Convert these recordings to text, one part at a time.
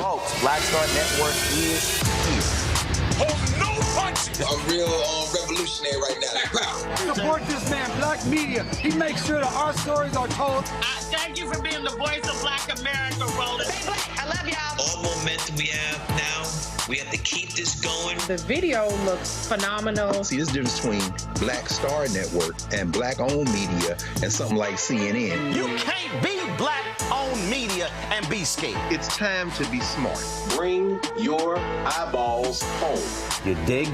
Folks, Black Star Network is here. Hold no punches! I'm real revolutionary right now. Black power. Support this man, Black Media. He makes sure that our stories are told. Thank you for being the voice of Black America, Roland. Stay black. I love y'all. All momentum we have now, we have to keep this going. The video looks phenomenal. See, there's a difference between Black Star Network and Black-owned media and something like CNN. You can't be Black-owned media and be scared. It's time to be smart. Bring your eyeballs home. You dig?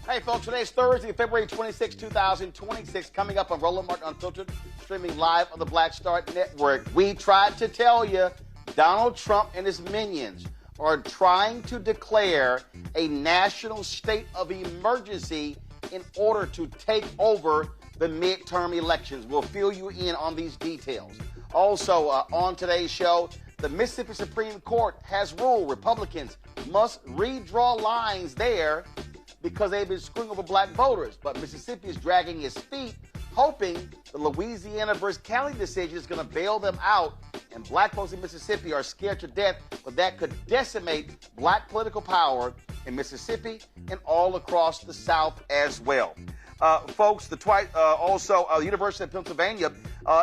Hey, folks, today's Thursday, February 26, 2026. Coming up on Roland Martin Unfiltered, streaming live on the Black Star Network. We tried to tell you Donald Trump and his minions are trying to declare a national state of emergency in order to take over the midterm elections. We'll fill you in on these details. Also, on today's show, the Mississippi Supreme Court has ruled Republicans must redraw lines there because they've been screwing over black voters. But Mississippi is dragging its feet, hoping the Louisiana versus Cali decision is going to bail them out. And black folks in Mississippi are scared to death, but that could decimate black political power in Mississippi and all across the South as well. Folks, the University of Pennsylvania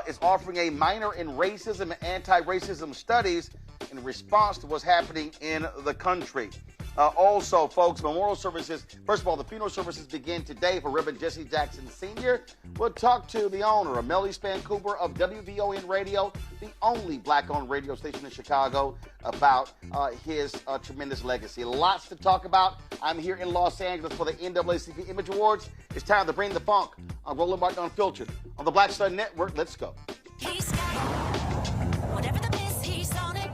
is offering a minor in racism and anti-racism studies in response to what's happening in the country. Also, folks, memorial services. First of all, the funeral services begin today for Reverend Jesse Jackson Sr. We'll talk to the owner, Amelie Spankuber of WVON Radio, the only black-owned radio station in Chicago, about his tremendous legacy. Lots to talk about. I'm here in Los Angeles for the NAACP Image Awards. It's time to bring the funk on Roland Martin Unfiltered on the Black Star Network. Let's go. He's got whatever the miss, he's on it.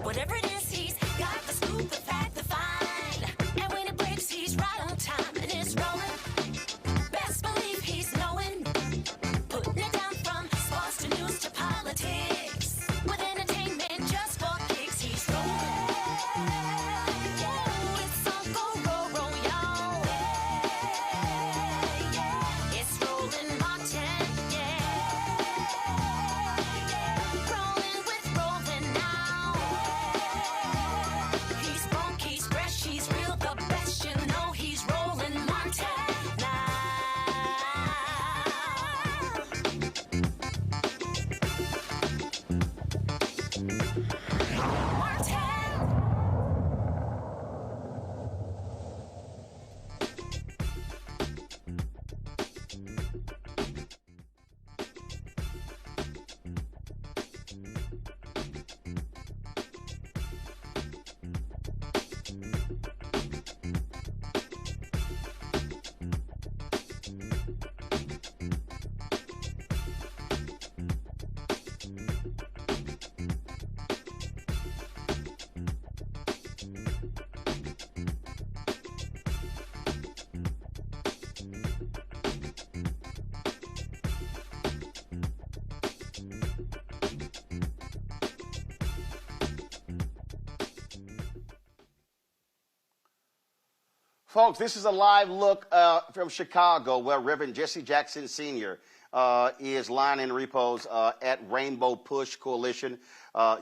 Whatever it is, he's got the scoop, the fact, the find. And when it breaks, he's right on time and it's rolling. Best believe he's knowing. Putting it down from sports to news to politics. With entertainment just for kicks, he's rolling. Yeah, it's Uncle Roro, y'all. Yeah, it's Roland Martin, yeah. Rolling with Folks, this is a live look from Chicago where Reverend Jesse Jackson Sr. Is lying in repose at Rainbow Push Coalition.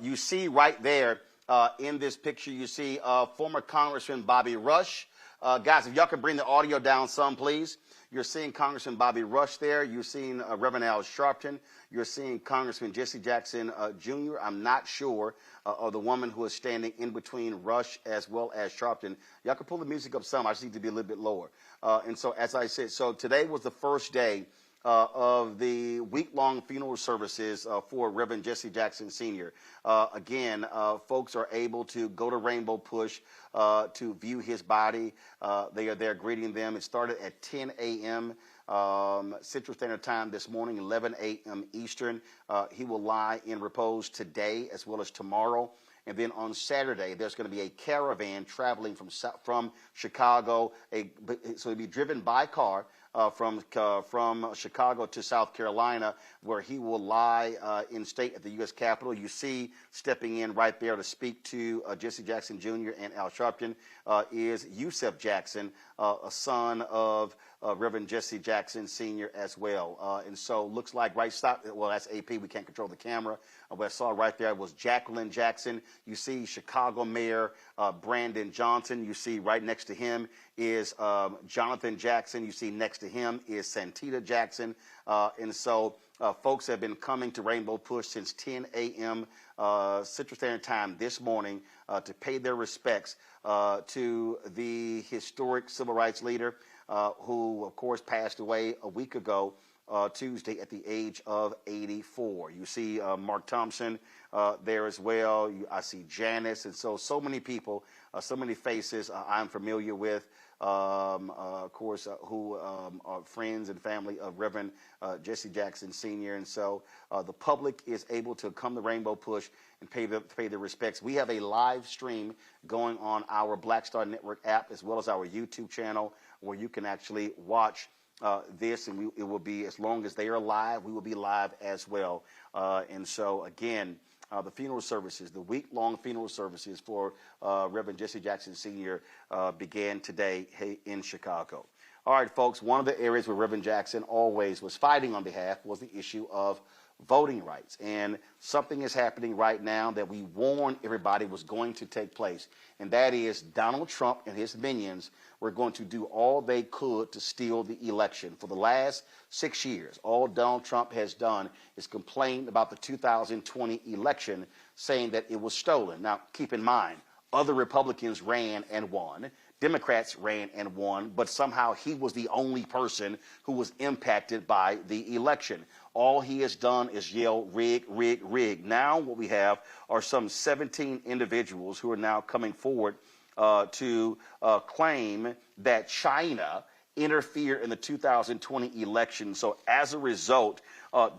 You see right there in this picture, you see former Congressman Bobby Rush. Guys, if y'all could bring the audio down some, please. You're seeing Congressman Bobby Rush there. You're seeing Reverend Al Sharpton. You're seeing Congressman Jesse Jackson Jr. I'm not sure of the woman who is standing in between Rush as well as Sharpton. Y'all can pull the music up some. I just need to be a little bit lower. And so, as I said, so today was the first day of the week-long funeral services for Reverend Jesse Jackson Sr. Again, folks are able to go to Rainbow Push to view his body. They are there greeting them. It started at 10 a.m. Central Standard Time this morning, 11 a.m. Eastern. He will lie in repose today as well as tomorrow. And then on Saturday, there's going to be a caravan traveling from Chicago. So he'll be driven by car from Chicago to South Carolina, where he will lie in state at the U.S. Capitol. You see stepping in right there to speak to Jesse Jackson Jr. and Al Sharpton is Yusef Jackson, a son of Reverend Jesse Jackson Sr. as well. And so looks like well, that's AP. We can't control the camera. What I saw right there was Jacqueline Jackson. You see Chicago Mayor Brandon Johnson. You see right next to him is Jonathan Jackson. You see next to him is Santita Jackson. And so folks have been coming to Rainbow Push since 10 a.m. Central Standard Time this morning to pay their respects to the historic civil rights leader who, of course, passed away a week ago Tuesday at the age of 84. You see Mark Thompson there as well. I see Janice, and so many people, so many faces I'm familiar with, of course, who are friends and family of Reverend Jesse Jackson Sr. And so the public is able to come to Rainbow Push and pay their respects. We have a live stream going on our Black Star Network app as well as our YouTube channel, where you can actually watch this, and it will be, as long as they are live, we will be live as well. And so, again, the funeral services, the week-long funeral services for Reverend Jesse Jackson Sr. Began today in Chicago. All right, folks, one of the areas where Reverend Jackson always was fighting on behalf was the issue of voting rights. And something is happening right now that we warned everybody was going to take place, and that is Donald Trump and his minions were going to do all they could to steal the election. For the last 6 years, all Donald Trump has done is complain about the 2020 election, saying that it was stolen. Now, keep in mind, other Republicans ran and won. Democrats ran and won, but somehow he was the only person who was impacted by the election. All he has done is yell, rig, rig, rig. Now what we have are some 17 individuals who are now coming forward to claim that China interfered in the 2020 election. So as a result,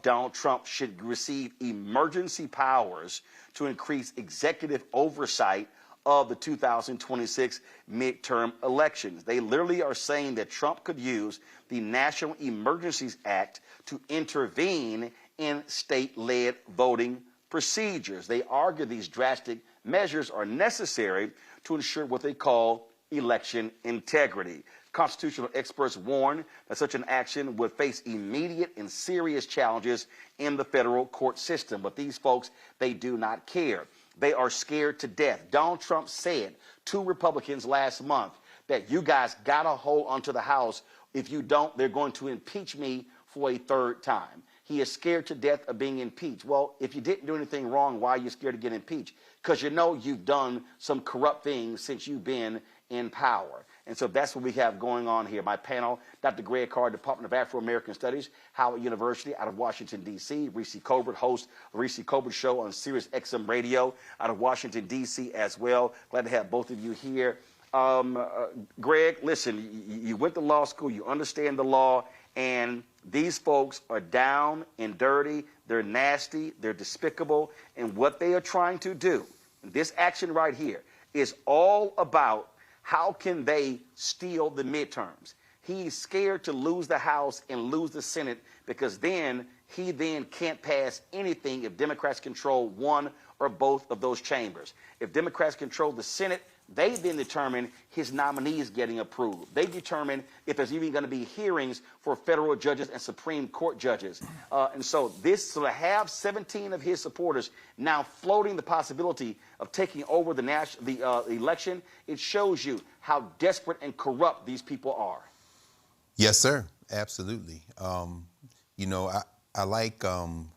Donald Trump should receive emergency powers to increase executive oversight of the 2026 midterm elections. They literally are saying that Trump could use the National Emergencies Act to intervene in state-led voting procedures. They argue these drastic measures are necessary to ensure what they call election integrity. Constitutional experts warn that such an action would face immediate and serious challenges in the federal court system. But these folks, they do not care. They are scared to death. Donald Trump said to Republicans last month that you guys got to hold onto the House. If you don't, they're going to impeach me for a third time. He is scared to death of being impeached. Well, if you didn't do anything wrong, why are you scared to get impeached? Because you know you've done some corrupt things since you've been in power. And so that's what we have going on here. My panel, Dr. Greg Carr, Department of Afro-American Studies, Howard University out of Washington, D.C. Reese Colbert, host of Reese Colbert Show on Sirius XM Radio out of Washington, D.C. as well. Glad to have both of you here. Greg, listen, you went to law school, you understand the law, and these folks are down and dirty, they're nasty, they're despicable, and what they are trying to do, this action right here, is all about how can they steal the midterms. He's scared to lose the House and lose the Senate, because then he then can't pass anything if Democrats control one or both of those chambers. If Democrats control the Senate, they then determine his nominees getting approved. They determine if there's even going to be hearings for federal judges and Supreme Court judges. And so to have 17 of his supporters now floating the possibility of taking over the election, it shows you how desperate and corrupt these people are. Yes, sir. Absolutely. You know, I like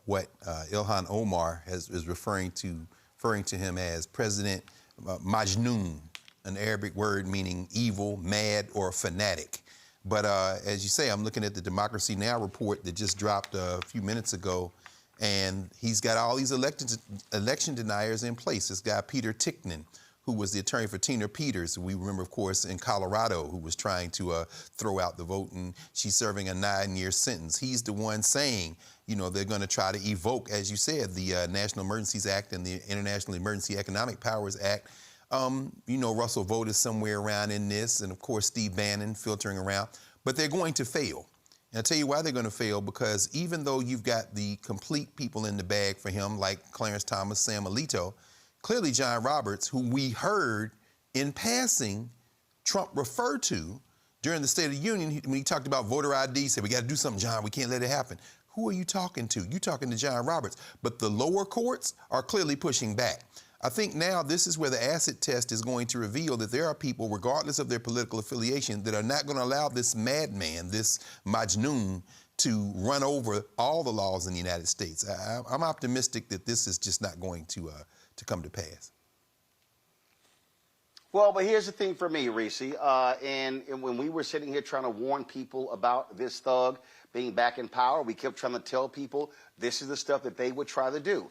what Ilhan Omar is referring to him as President Majnoon, an Arabic word meaning evil, mad, or fanatic. But as you say, I'm looking at the Democracy Now! Report that just dropped a few minutes ago, and he's got all these election deniers in place. This guy, Peter Ticknen, who was the attorney for Tina Peters, we remember, of course, in Colorado, who was trying to throw out the vote, and she's serving a 9-year sentence. He's the one saying, you know, they're going to try to evoke, as you said, the National Emergencies Act and the International Emergency Economic Powers Act. You know, Russell Vought is somewhere around in this, and of course, Steve Bannon filtering around, but they're going to fail. And I'll tell you why they're going to fail, because even though you've got the complete people in the bag for him, like Clarence Thomas, Sam Alito, clearly John Roberts, who we heard in passing Trump refer to during the State of the Union when he talked about voter ID, said, we got to do something, John, we can't let it happen. Who are you talking to? You're talking to John Roberts. But the lower courts are clearly pushing back. I think now this is where the acid test is going to reveal that there are people, regardless of their political affiliation, that are not going to allow this madman, this Majnoon, to run over all the laws in the United States. I'm optimistic that this is just not going to come to pass. Well, but here's the thing for me, Reese, and when we were sitting here trying to warn people about this thug being back in power, we kept trying to tell people this is the stuff that they would try to do,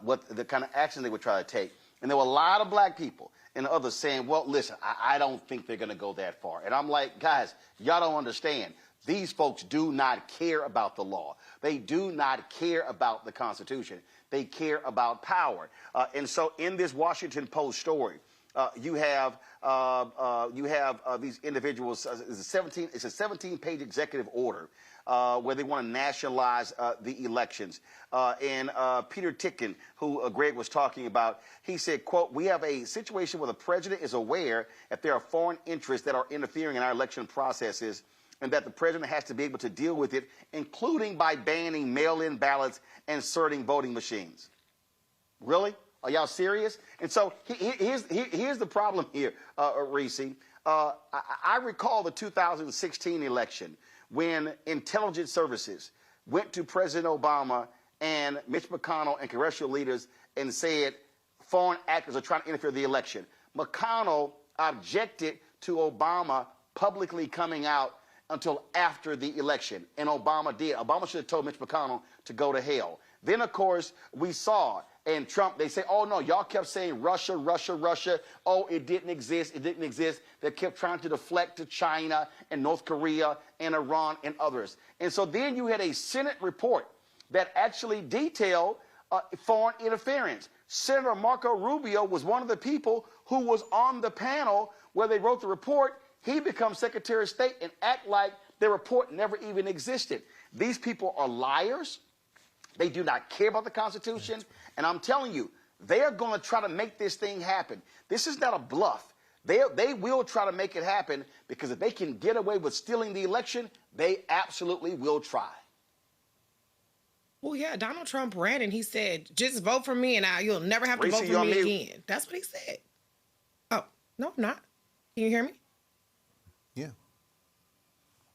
what the kind of action they would try to take. And there were a lot of black people and others saying, well, listen, I don't think they're going to go that far. And I'm like, guys, y'all don't understand. These folks do not care about the law. They do not care about the Constitution. They care about power. And so in this Washington Post story, you have these individuals. It's a 17-page executive order where they want to nationalize the elections. And Peter Ticknen, who Greg was talking about, he said, quote, we have a situation where the president is aware that there are foreign interests that are interfering in our election processes, and that the president has to be able to deal with it, including by banning mail-in ballots and inserting voting machines. Really? Are y'all serious? And so here's the problem here, Reese. I recall the 2016 election when intelligence services went to President Obama and Mitch McConnell and congressional leaders and said foreign actors are trying to interfere in the election. McConnell objected to Obama publicly coming out until after the election, and Obama did. Obama should have told Mitch McConnell to go to hell. Then, of course, we saw, and Trump, they say, oh, no, y'all kept saying Russia, Russia, Russia. Oh, it didn't exist. It didn't exist. They kept trying to deflect to China and North Korea and Iran and others. And so then you had a Senate report that actually detailed foreign interference. Senator Marco Rubio was one of the people who was on the panel where they wrote the report. He becomes Secretary of State and act like their report never even existed. These people are liars. They do not care about the Constitution. And I'm telling you, they are going to try to make this thing happen. This is not a bluff. They will try to make it happen, because if they can get away with stealing the election, they absolutely will try. Well, yeah, Donald Trump ran and he said, just vote for me and you'll never have to vote for me again. That's what he said. Oh, no, I'm not. Can you hear me? Yeah.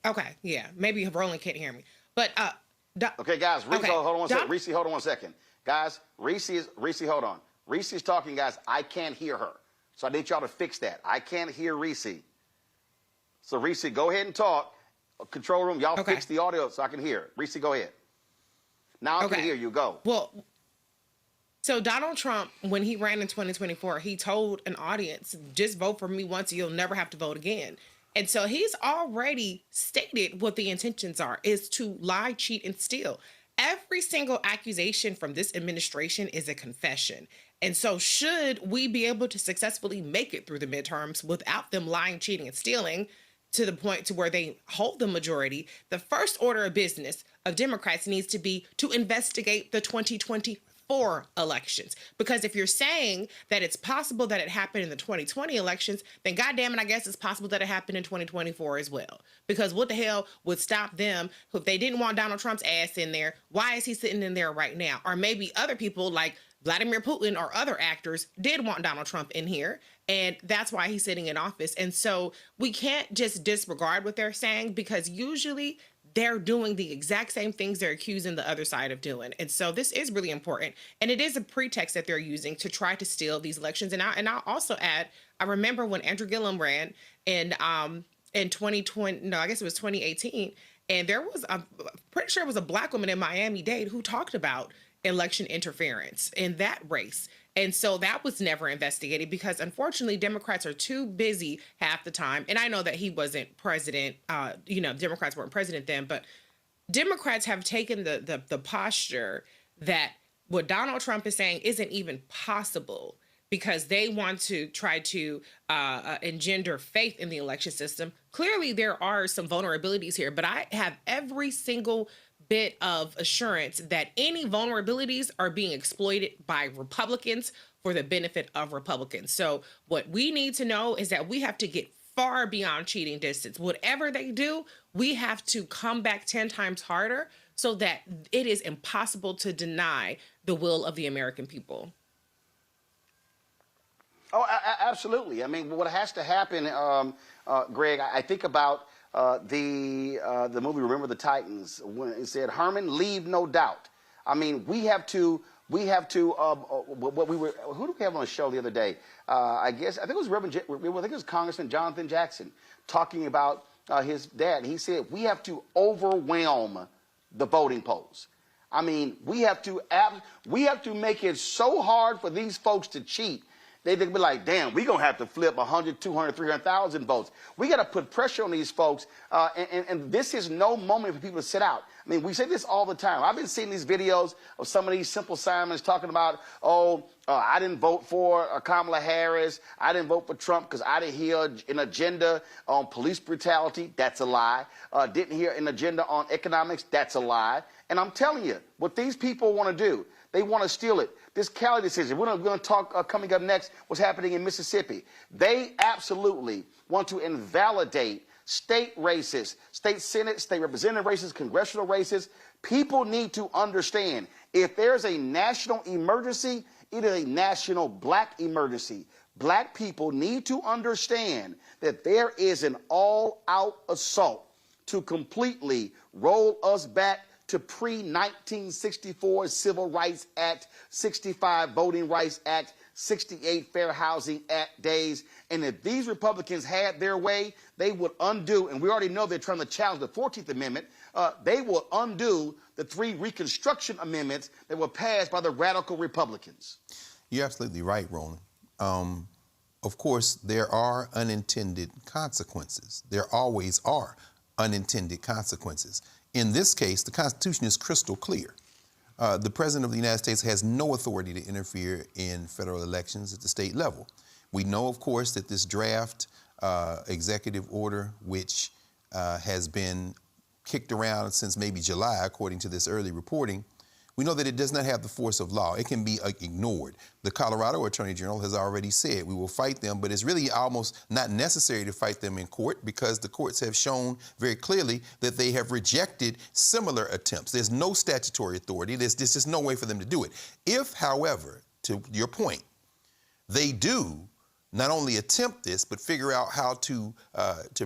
Okay, yeah. Maybe Roland can't hear me. But okay, guys, Reese, hold on one second. Reese, hold on one second. Guys, Reese, hold on. Reese is talking, guys. I can't hear her. So I need y'all to fix that. I can't hear Reese. So Reese, go ahead and talk. Control room, y'all fix the audio so I can hear. Reese, go ahead. Now I can hear you. Go. Well, so Donald Trump, when he ran in 2024, he told an audience, just vote for me once, you'll never have to vote again. And so he's already stated what the intentions are, is to lie, cheat, and steal. Every single accusation from this administration is a confession. And so should we be able to successfully make it through the midterms without them lying, cheating, and stealing, to the point to where they hold the majority, the first order of business of Democrats needs to be to investigate the 2024 elections. Because if you're saying that it's possible that it happened in the 2020 elections, then goddamn it, I guess it's possible that it happened in 2024 as well. Because what the hell would stop them if they didn't want Donald Trump's ass in there? Why is he sitting in there right now? Or maybe other people like Vladimir Putin or other actors did want Donald Trump in here, and that's why he's sitting in office. And so we can't just disregard what they're saying, because usually they're doing the exact same things they're accusing the other side of doing. And so this is really important. And it is a pretext that they're using to try to steal these elections. And I'll also add, I remember when Andrew Gillum ran in 2020, no, I guess it was 2018, and there was, I'm pretty sure it was a Black woman in Miami-Dade who talked about election interference in that race. And so that was never investigated because, unfortunately, Democrats are too busy half the time. And I know that he wasn't president, Democrats weren't president then, but Democrats have taken the posture that what Donald Trump is saying isn't even possible, because they want to try to engender faith in the election system. Clearly, there are some vulnerabilities here, but I have every single bit of assurance that any vulnerabilities are being exploited by Republicans for the benefit of Republicans. So what we need to know is that we have to get far beyond cheating distance. Whatever they do, we have to come back 10 times harder so that it is impossible to deny the will of the American people. Oh, absolutely. I mean, what has to happen, Greg, I think about the movie Remember the Titans, when it said, Herman, leave no doubt. I mean, we have to, who do we have on the show the other day? I think it was I think it was Congressman Jonathan Jackson talking about his dad. He said, we have to overwhelm the voting polls. I mean, we have to make it so hard for these folks to cheat. They'd be like, damn, we're going to have to flip 100, 200, 300,000 votes. We got to put pressure on these folks. And this is no moment for people to sit out. I mean, we say this all the time. I've been seeing these videos of some of these Simple Simons talking about, I didn't vote for Kamala Harris. I didn't vote for Trump because I didn't hear an agenda on police brutality. That's a lie. Didn't hear an agenda on economics. That's a lie. And I'm telling you, what these people want to do, they want to steal it. This Cali decision, we're going to talk coming up next, what's happening in Mississippi. They absolutely want to invalidate state races, state Senate, state representative races, congressional races. People need to understand, if there's a national emergency, it is a national Black emergency. Black people need to understand that there is an all-out assault to completely roll us back to pre-1964 Civil Rights Act, 65 Voting Rights Act, 68 Fair Housing Act days. And if these Republicans had their way, they would undo, and we already know they're trying to challenge the 14th Amendment, they will undo the 3 Reconstruction Amendments that were passed by the radical Republicans. You're absolutely right, Roland. Of course, there are unintended consequences. There always are unintended consequences. In this case, the Constitution is crystal clear. The President of the United States has no authority to interfere in federal elections at the state level. We know, of course, that this draft executive order, which has been kicked around since maybe July, according to this early reporting, we know that it does not have the force of law. It can be ignored. The Colorado Attorney General has already said we will fight them, but it's really almost not necessary to fight them in court because the courts have shown very clearly that they have rejected similar attempts. There's no statutory authority. There's just no way for them to do it. If, however, to your point, they do not only attempt this, but figure out how to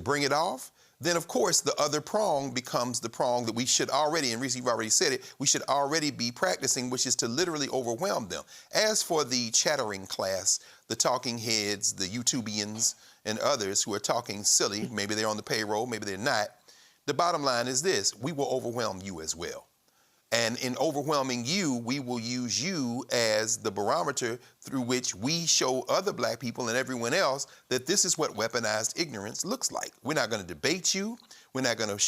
bring it off, then of course the other prong becomes the prong that we should already, and Reese, you've already said it, we should already be practicing, which is to literally overwhelm them. As for the chattering class, the talking heads, the YouTubians and others who are talking silly, maybe they're on the payroll, maybe they're not, the bottom line is this: we will overwhelm you as well. And in overwhelming you, we will use you as the barometer through which we show other Black people and everyone else that this is what weaponized ignorance looks like. We're not going to debate you. We're not going to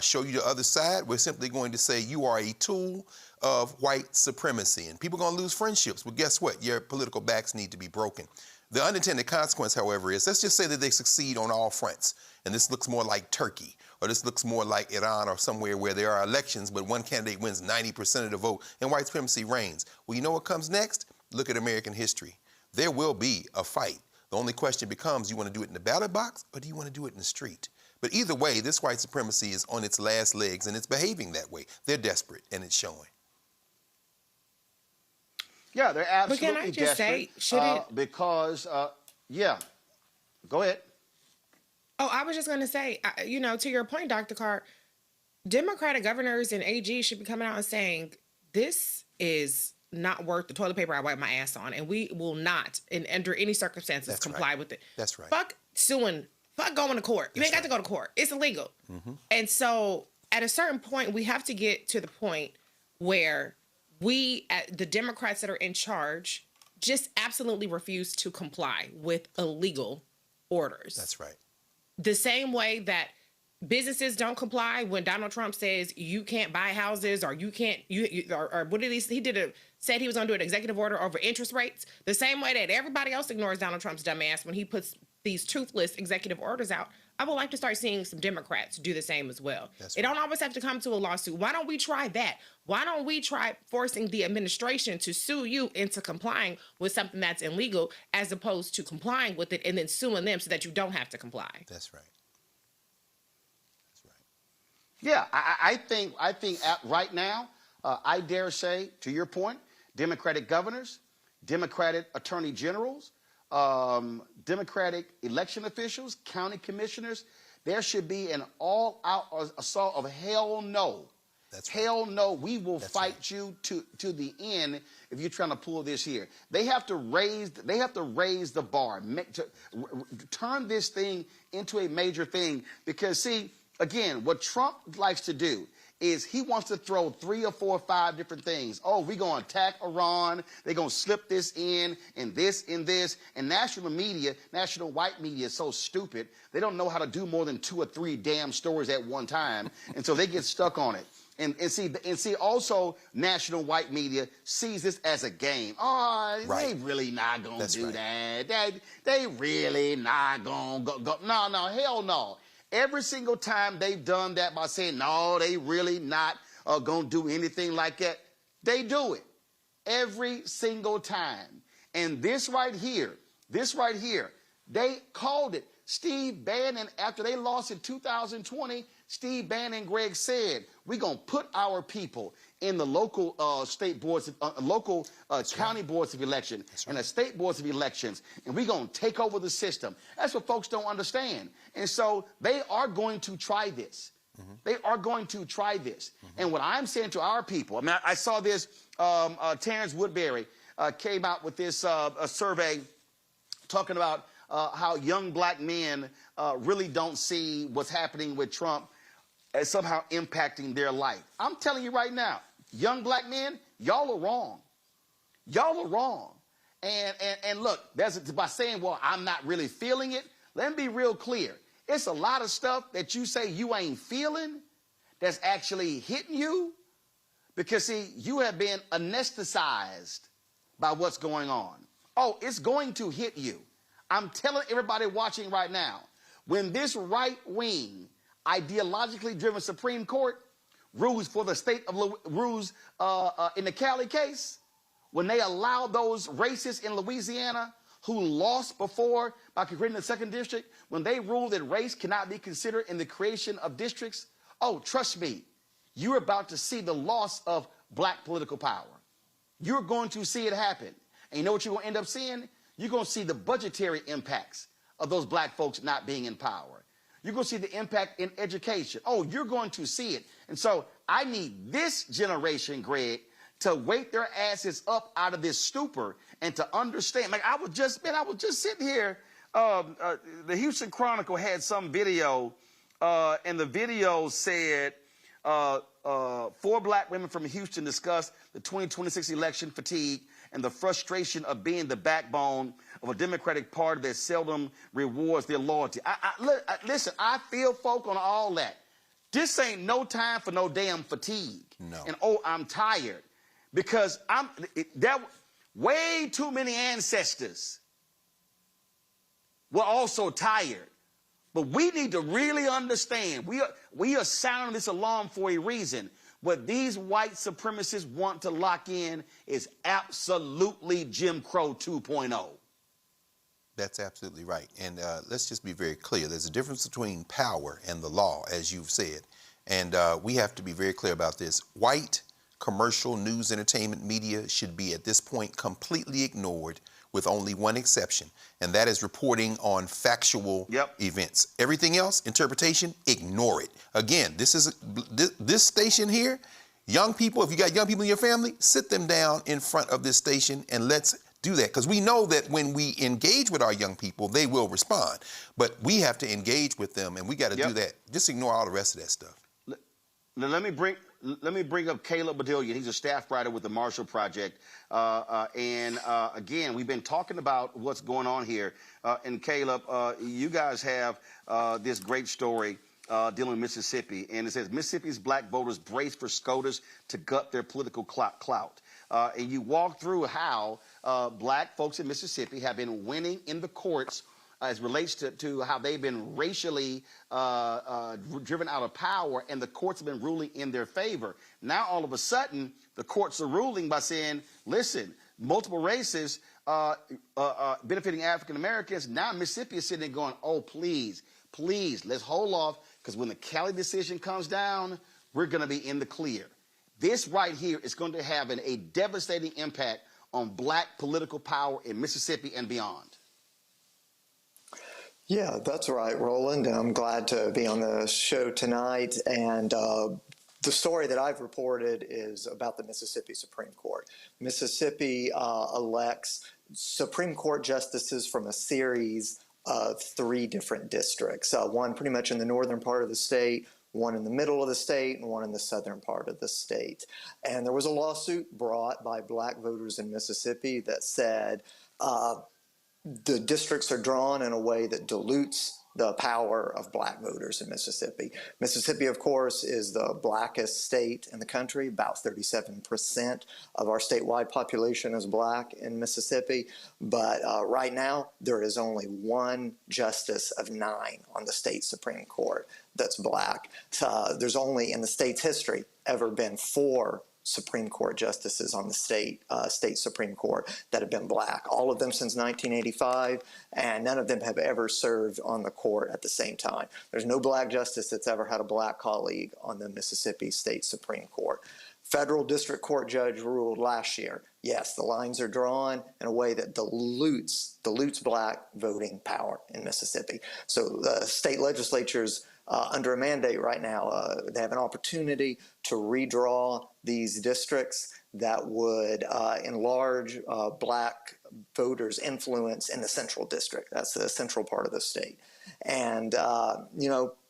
show you the other side. We're simply going to say you are a tool of white supremacy. And people are going to lose friendships. Well, guess what? Your political backs need to be broken. The unintended consequence, however, is let's just say that they succeed on all fronts. And this looks more like Turkey, or this looks more like Iran or somewhere where there are elections, but one candidate wins 90% of the vote and white supremacy reigns. Well, you know what comes next? Look at American history. There will be a fight. The only question becomes, you want to do it in the ballot box or do you want to do it in the street? But either way, this white supremacy is on its last legs and it's behaving that way. They're desperate and it's showing. Yeah, they're absolutely But can I just desperate. say, should it? Because, yeah, go ahead. Oh, I was just going to say, to your point, Dr. Carr, Democratic governors and AG should be coming out and saying, this is not worth the toilet paper I wipe my ass on, and we will not, under any circumstances, comply with it. That's right. Fuck suing. Fuck going to court. You ain't got to go to court. It's illegal. And so at a certain point, we have to get to the point where we, the Democrats that are in charge, just absolutely refuse to comply with illegal orders. That's right. The same way that businesses don't comply when Donald Trump says you can't buy houses or you can't, or what did he said he was going to do an executive order over interest rates. The same way that everybody else ignores Donald Trump's dumb ass when he puts these toothless executive orders out. I would like to start seeing some Democrats do the same as well. It don't always have to come to a lawsuit. Why don't we try that? Why don't we try forcing the administration to sue you into complying with something that's illegal as opposed to complying with it and then suing them so that you don't have to comply? That's right. Yeah, I think right now, I dare say, to your point, Democratic governors, Democratic attorney generals, Democratic election officials, county commissioners, there should be an all-out assault of hell no. That's hell no, we will fight you to the end if you're trying to pull this here. They have to raise the bar, turn this thing into a major thing. Because see, again, what Trump likes to do is he wants to throw 3 or 4 or 5 different things. Oh, we're going to attack Iran. They're going to slip this in and this and this. And national media, national white media is so stupid. They don't know how to do more than 2 or 3 damn stories at one time. And so they get stuck on it. And see, also national white media sees this as a game. Oh, they really not going to do that. They really not going to go. No, hell no. Every single time they've done that by saying, no, they really not going to do anything like that, they do it. Every single time. And this right here, they called it. Steve Bannon, after they lost in 2020, Steve Bannon and Greg said, we're going to put our people in the local state boards, county boards of election and the state boards of elections, and we're going to take over the system. That's what folks don't understand. And so they are going to try this. They are going to try this. And what I'm saying to our people, I mean, I saw this, Terrence Woodbury came out with this a survey talking about how young black men really don't see what's happening with Trump as somehow impacting their life. I'm telling you right now, young black men, y'all are wrong. Y'all are wrong. And look, by saying, well, I'm not really feeling it, let me be real clear. It's a lot of stuff that you say you ain't feeling that's actually hitting you because, see, you have been anesthetized by what's going on. Oh, it's going to hit you. I'm telling everybody watching right now, when this right-wing, ideologically driven Supreme Court rules for the state of rules in the Cali case, when they allow those racists in Louisiana who lost before by creating the 2nd district, when they rule that race cannot be considered in the creation of districts, oh, trust me, you're about to see the loss of black political power. You're going to see it happen. And you know what you're going to end up seeing? You're going to see the budgetary impacts of those black folks not being in power. You're going to see the impact in education. Oh, you're going to see it. And so I need this generation, Greg, to wake their asses up out of this stupor and to understand. Like I was just sitting here. The Houston Chronicle had some video, and the video said 4 black women from Houston discussed the 2026 election fatigue and the frustration of being the backbone of a Democratic Party that seldom rewards their loyalty. Listen, I feel folk on all that. This ain't no time for no damn fatigue. No. And, oh, I'm tired. because there way too many ancestors were also tired. But we need to really understand, we are sounding this alarm for a reason. What these white supremacists want to lock in is absolutely Jim Crow 2.0. That's absolutely right. And let's just be very clear. There's a difference between power and the law, as you've said. And we have to be very clear about this. White commercial news entertainment media should be at this point completely ignored, with only one exception, and that is reporting on factual events. Everything else, interpretation, ignore it. Again, this station here, young people, if you got young people in your family, sit them down in front of this station and let's do that, because we know that when we engage with our young people, they will respond. But we have to engage with them, and we got to do that. Just ignore all the rest of that stuff. Now, let me bring up Caleb Badillion. He's a staff writer with the Marshall Project. Again, we've been talking about what's going on here. And Caleb, you guys have this great story dealing with Mississippi. And it says, Mississippi's black voters brace for SCOTUS to gut their political clout. And you walk through how black folks in Mississippi have been winning in the courts as relates to how they've been racially driven out of power, and the courts have been ruling in their favor. Now, all of a sudden, the courts are ruling by saying, listen, multiple races benefiting African Americans. Now Mississippi is sitting there going, oh, please, let's hold off, because when the Cali decision comes down, we're going to be in the clear. This right here is going to have a devastating impact on black political power in Mississippi and beyond. Yeah, that's right, Roland. I'm glad to be on the show tonight. And the story that I've reported is about the Mississippi Supreme Court. Mississippi elects Supreme Court justices from a series of 3 different districts, one pretty much in the northern part of the state, one in the middle of the state, and one in the southern part of the state. And there was a lawsuit brought by black voters in Mississippi that said the districts are drawn in a way that dilutes the power of black voters in Mississippi. Mississippi, of course, is the blackest state in the country. About 37% of our statewide population is black in Mississippi. But right now, there is only 1 justice of 9 on the state Supreme Court that's black. There's only, in the state's history, ever been 4 Supreme Court justices on the state Supreme Court that have been black, all of them since 1985, and none of them have ever served on the court at the same time. There's no black justice that's ever had a black colleague on the Mississippi State Supreme Court. Federal district court judge ruled last year, yes, the lines are drawn in a way that dilutes black voting power in Mississippi. So the state legislatures under a mandate right now, they have an opportunity to redraw these districts that would enlarge black voters' influence in the central district. That's the central part of the state. And,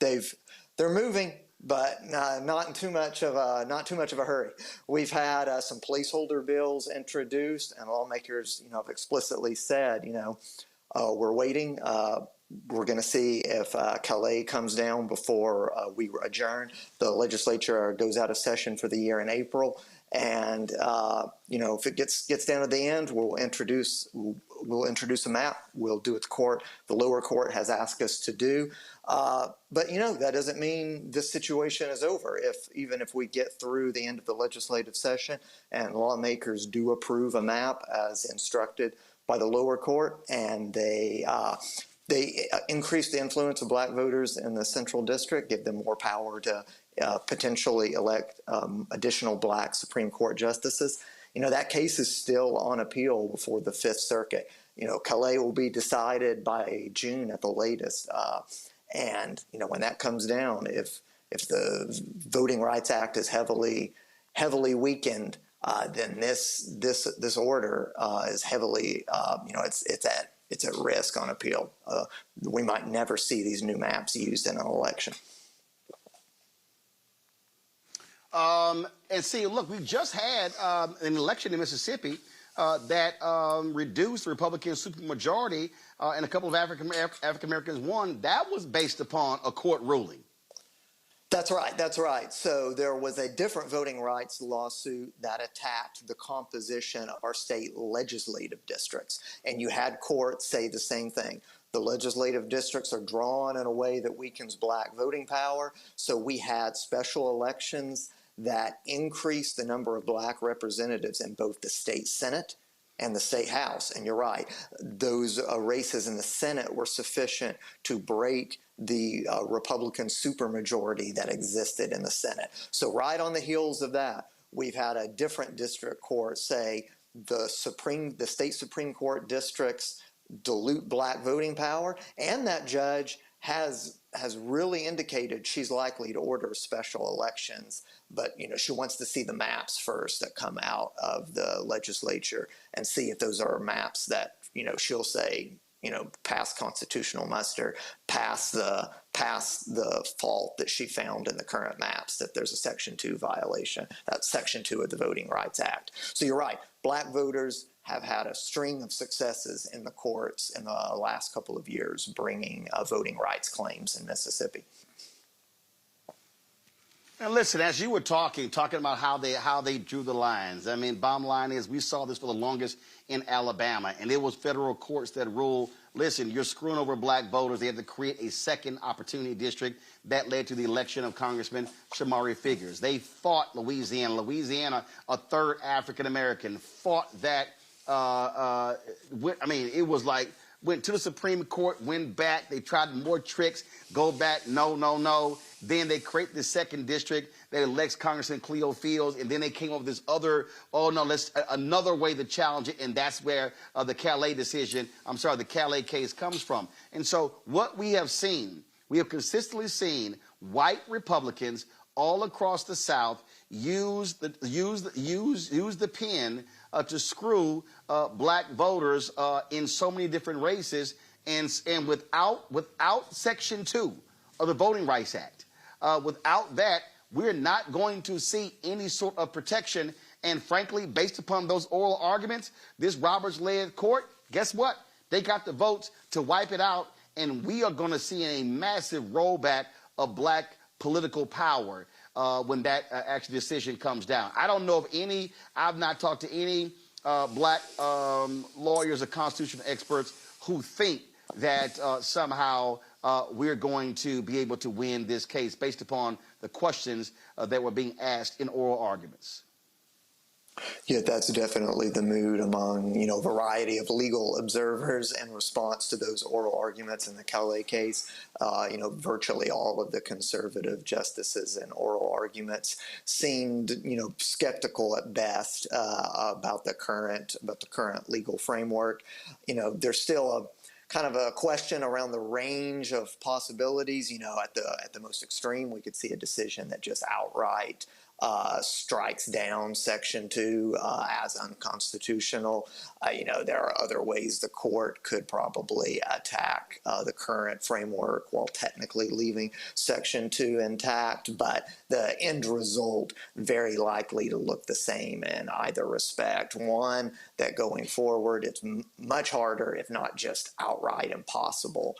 they're moving, but not in too much of a hurry. We've had some placeholder bills introduced, and lawmakers, have explicitly said, we're waiting. We're going to see if Calais comes down before we adjourn. The legislature goes out of session for the year in April, and if it gets down to the end, we'll introduce a map. We'll do what the lower court has asked us to do. But that doesn't mean this situation is over. Even if we get through the end of the legislative session and lawmakers do approve a map as instructed by the lower court, and they increase the influence of black voters in the central district, give them more power to potentially elect additional black Supreme Court justices. That case is still on appeal before the Fifth Circuit. Calais will be decided by June at the latest. And when that comes down, if the Voting Rights Act is heavily weakened, then this order is heavily, it's at risk on appeal. We might never see these new maps used in an election. And see, look, we just had an election in Mississippi that reduced the Republican supermajority, and a couple of African Americans won. That was based upon a court ruling. That's right. That's right. So there was a different voting rights lawsuit that attacked the composition of our state legislative districts. And you had courts say the same thing. The legislative districts are drawn in a way that weakens black voting power. So we had special elections that increased the number of black representatives in both the state Senate and the state House. And you're right, those races in the Senate were sufficient to break the Republican supermajority that existed in the Senate. So right on the heels of that, we've had a different district court say the state Supreme Court districts dilute black voting power, and that judge has really indicated she's likely to order special elections, but she wants to see the maps first that come out of the legislature and see if those are maps that she'll say pass constitutional muster, pass the fault that she found in the current maps, that there's a Section 2 violation. That's Section 2 of the Voting Rights Act. So you're right, black voters have had a string of successes in the courts in the last couple of years bringing voting rights claims in Mississippi. And listen, as you were talking about how they drew the lines. I mean, bottom line is we saw this for the longest in Alabama, and it was federal courts that ruled, listen, you're screwing over black voters. They had to create a second opportunity district that led to the election of Congressman Shamari Figures. They fought Louisiana, a third African-American, fought that. It was like, went to the Supreme Court, went back, they tried more tricks, go back, no. Then they create the second district that elects Congressman Cleo Fields, and then they came up with this other, another way to challenge it, and that's where the Calais case comes from. And so what we have consistently seen white Republicans all across the South use the pen to screw black voters in so many different races, and without Section 2 of the Voting Rights Act, without that, we're not going to see any sort of protection. And frankly, based upon those oral arguments, this Roberts-led court, guess what? They got the votes to wipe it out, and we are going to see a massive rollback of black political power when that actual decision comes down. I don't know of any, I've not talked to any black lawyers or constitutional experts who think that somehow we're going to be able to win this case based upon the questions that were being asked in oral arguments. Yeah, that's definitely the mood among, a variety of legal observers in response to those oral arguments in the Calais case. Virtually all of the conservative justices in oral arguments seemed, skeptical at best about the current legal framework. There's still a kind of a question around the range of possibilities. At the most extreme, we could see a decision that just outright strikes down Section 2 as unconstitutional. There are other ways the court could probably attack the current framework while technically leaving Section 2 intact, but the end result very likely to look the same in either respect. One, that going forward it's much harder, if not just outright impossible,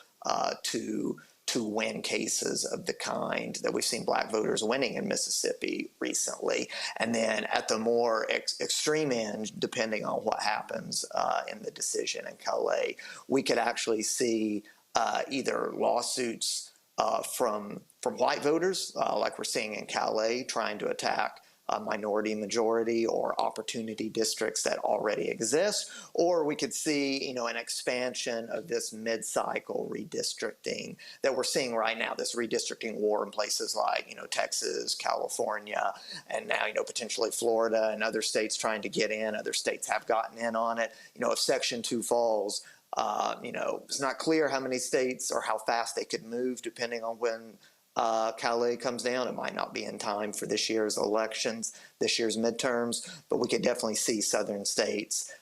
to win cases of the kind that we've seen black voters winning in Mississippi recently. And then at the more extreme end, depending on what happens in the decision in Calais, we could actually see either lawsuits from white voters, like we're seeing in Calais, trying to attack minority majority or opportunity districts that already exist, or we could see, an expansion of this mid-cycle redistricting that we're seeing right now, this redistricting war in places like, Texas, California, and now, potentially Florida and other states trying to get in. Other states have gotten in on it. If Section 2 falls, it's not clear how many states or how fast they could move depending on when Calais comes down. It might not be in time for this year's elections, this year's midterms, but we could definitely see southern states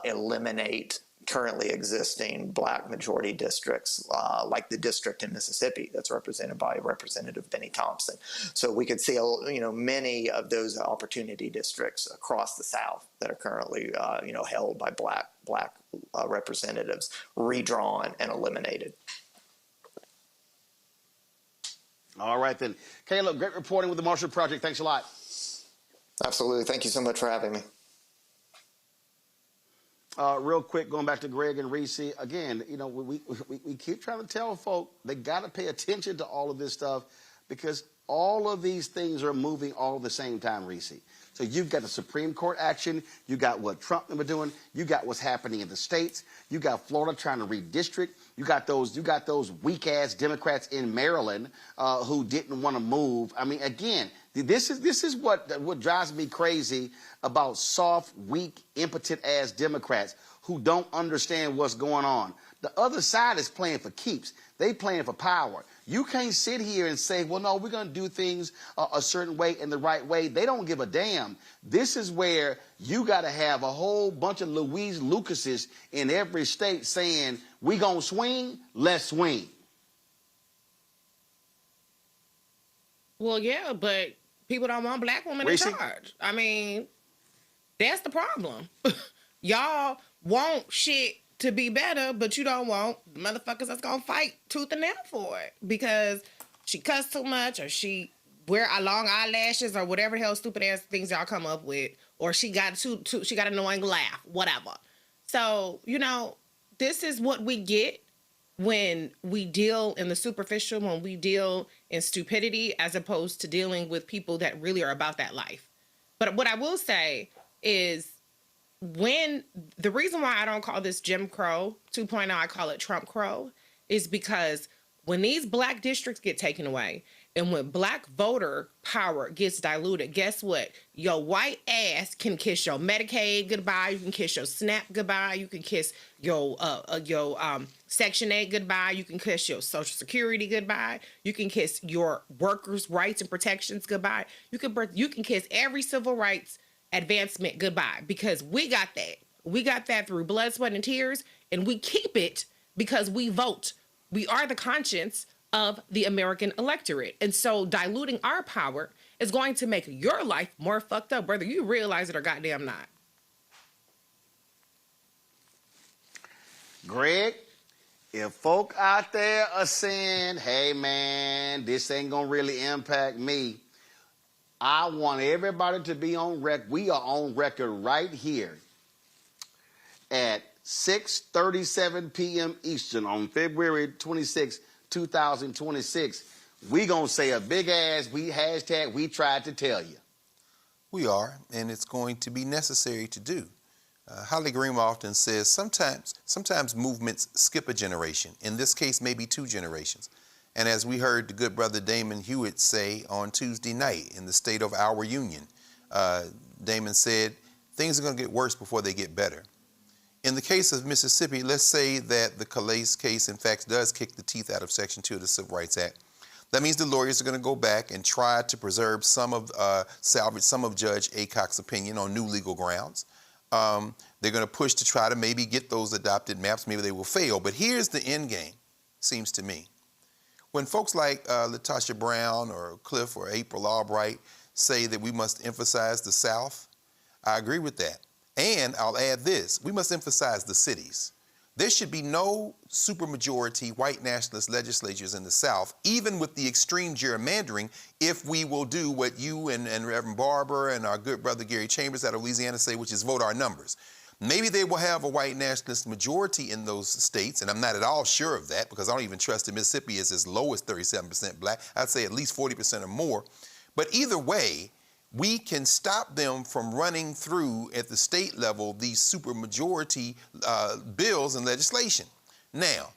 eliminate currently existing black majority districts, like the district in Mississippi that's represented by Representative Benny Thompson. So we could see, many of those opportunity districts across the South that are currently, held by black representatives redrawn and eliminated. All right, then. Caleb, great reporting with the Marshall Project. Thanks a lot. Absolutely. Thank you so much for having me. Real quick, going back to Greg and Reese, again, we keep trying to tell folk they got to pay attention to all of this stuff because all of these things are moving all at the same time, Reese. So you've got the Supreme Court action, you got what Trump and them are doing, you got what's happening in the states, you got Florida trying to redistrict, you got those weak-ass Democrats in Maryland who didn't want to move. I mean, again, this is what drives me crazy about soft, weak, impotent-ass Democrats who don't understand what's going on. The other side is playing for keeps. They playing for power. You can't sit here and say, well, no, we're going to do things a certain way in the right way. They don't give a damn. This is where you got to have a whole bunch of Louise Lucases in every state saying, we going to swing, let's swing. Well, yeah, but people don't want black women in charge. I mean, that's the problem. Y'all want shit to be better, but you don't want the motherfuckers that's gonna fight tooth and nail for it because she cussed too much or she wear long eyelashes or whatever the hell stupid ass things y'all come up with, or she got she got an annoying laugh, whatever. So, this is what we get when we deal in the superficial, when we deal in stupidity, as opposed to dealing with people that really are about that life. But what I will say is, when the reason why I don't call this Jim Crow 2.0, I call it Trump Crow, is because when these black districts get taken away and when black voter power gets diluted, guess what? Your white ass can kiss your Medicaid goodbye. You can kiss your SNAP goodbye. You can kiss your Section 8 goodbye. You can kiss your Social Security goodbye. You can kiss your workers' rights and protections goodbye. You can kiss every civil rights advancement goodbye, because we got that. We got that through blood, sweat, and tears, and we keep it because we vote. We are the conscience of the American electorate. And so diluting our power is going to make your life more fucked up, whether you realize it or goddamn not. Greg, if folk out there are saying, hey man, this ain't gonna really impact me, I want everybody to be on record. We are on record right here at 6:37 p.m. Eastern on February 26, 2026. We gonna say a big ass hashtag we tried to tell you. We are, and it's going to be necessary to do. Holly Green often says sometimes movements skip a generation. In this case, maybe 2 generations. And as we heard the good brother Damon Hewitt say on Tuesday night in the State of Our Union, Damon said, things are going to get worse before they get better. In the case of Mississippi, let's say that the Calais case, in fact, does kick the teeth out of Section 2 of the Civil Rights Act. That means the lawyers are going to go back and try to preserve salvage some of Judge Aycock's opinion on new legal grounds. They're going to push to try to maybe get those adopted maps. Maybe they will fail. But here's the end game, seems to me. When folks like LaTosha Brown or Cliff or April Albright say that we must emphasize the South, I agree with that. And I'll add this, we must emphasize the cities. There should be no supermajority white nationalist legislatures in the South, even with the extreme gerrymandering, if we will do what you and Reverend Barber and our good brother Gary Chambers out of Louisiana say, which is vote our numbers. Maybe they will have a white nationalist majority in those states, and I'm not at all sure of that because I don't even trust that Mississippi is as low as 37% black. I'd say at least 40% or more. But either way, we can stop them from running through at the state level these supermajority bills and legislation. Now,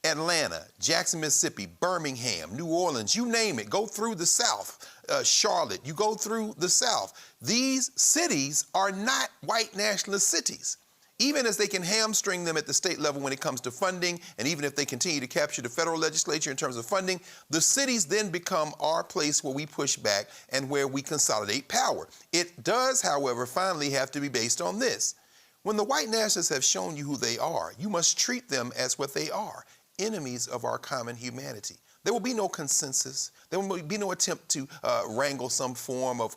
Atlanta, Jackson, Mississippi, Birmingham, New Orleans, you name it, go through the South. Charlotte, you go through the South. These cities are not white nationalist cities. Even as they can hamstring them at the state level when it comes to funding, and even if they continue to capture the federal legislature in terms of funding, the cities then become our place where we push back and where we consolidate power. It does, however, finally have to be based on this. When the white nationalists have shown you who they are, you must treat them as what they are, enemies of our common humanity. There will be no consensus. There will be no attempt to wrangle some form of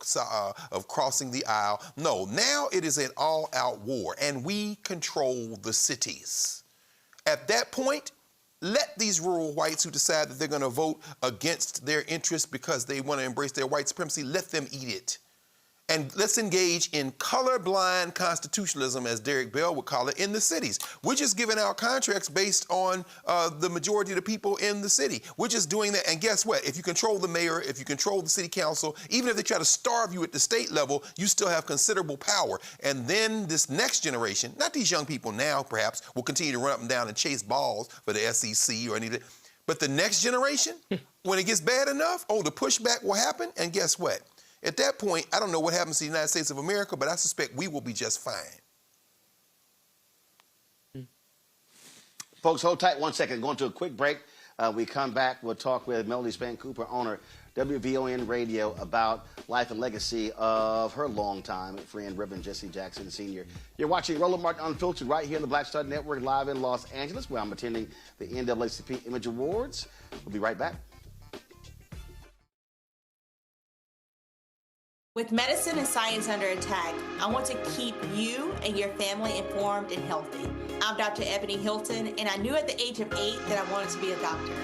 crossing the aisle. No, now it is an all-out war, and we control the cities. At that point, let these rural whites who decide that they're going to vote against their interests because they want to embrace their white supremacy, let them eat it. And let's engage in colorblind constitutionalism, as Derek Bell would call it, in the cities. We're just giving out contracts based on the majority of the people in the city. We're just doing that. And guess what? If you control the mayor, if you control the city council, even if they try to starve you at the state level, you still have considerable power. And then this next generation, not these young people now, perhaps, will continue to run up and down and chase balls for the SEC or anything. But the next generation, when it gets bad enough, the pushback will happen. And guess what? At that point, I don't know what happens to the United States of America, but I suspect we will be just fine. Folks, hold tight 1 second. Going to a quick break. We come back. We'll talk with Melody Span Cooper, owner, WVON Radio, about life and legacy of her longtime friend, Reverend Jesse Jackson, Sr. You're watching Roland Martin Unfiltered right here on the Black Star Network, live in Los Angeles, where I'm attending the NAACP Image Awards. We'll be right back. With medicine and science under attack, I want to keep you and your family informed and healthy. I'm Dr. Ebony Hilton, and I knew at the age of 8 that I wanted to be a doctor.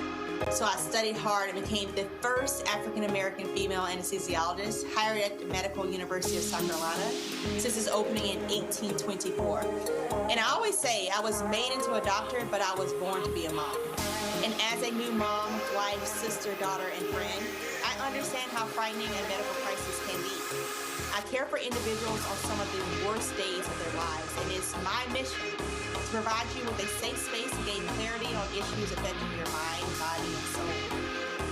So I studied hard and became the first African-American female anesthesiologist hired at the Medical University of South Carolina since its opening in 1824. And I always say I was made into a doctor, but I was born to be a mom. And as a new mom, wife, sister, daughter, and friend, I understand how frightening a medical crisis can be. I care for individuals on some of the worst days of their lives, and it's my mission to provide you with a safe space to gain clarity on issues affecting your mind, body, and soul.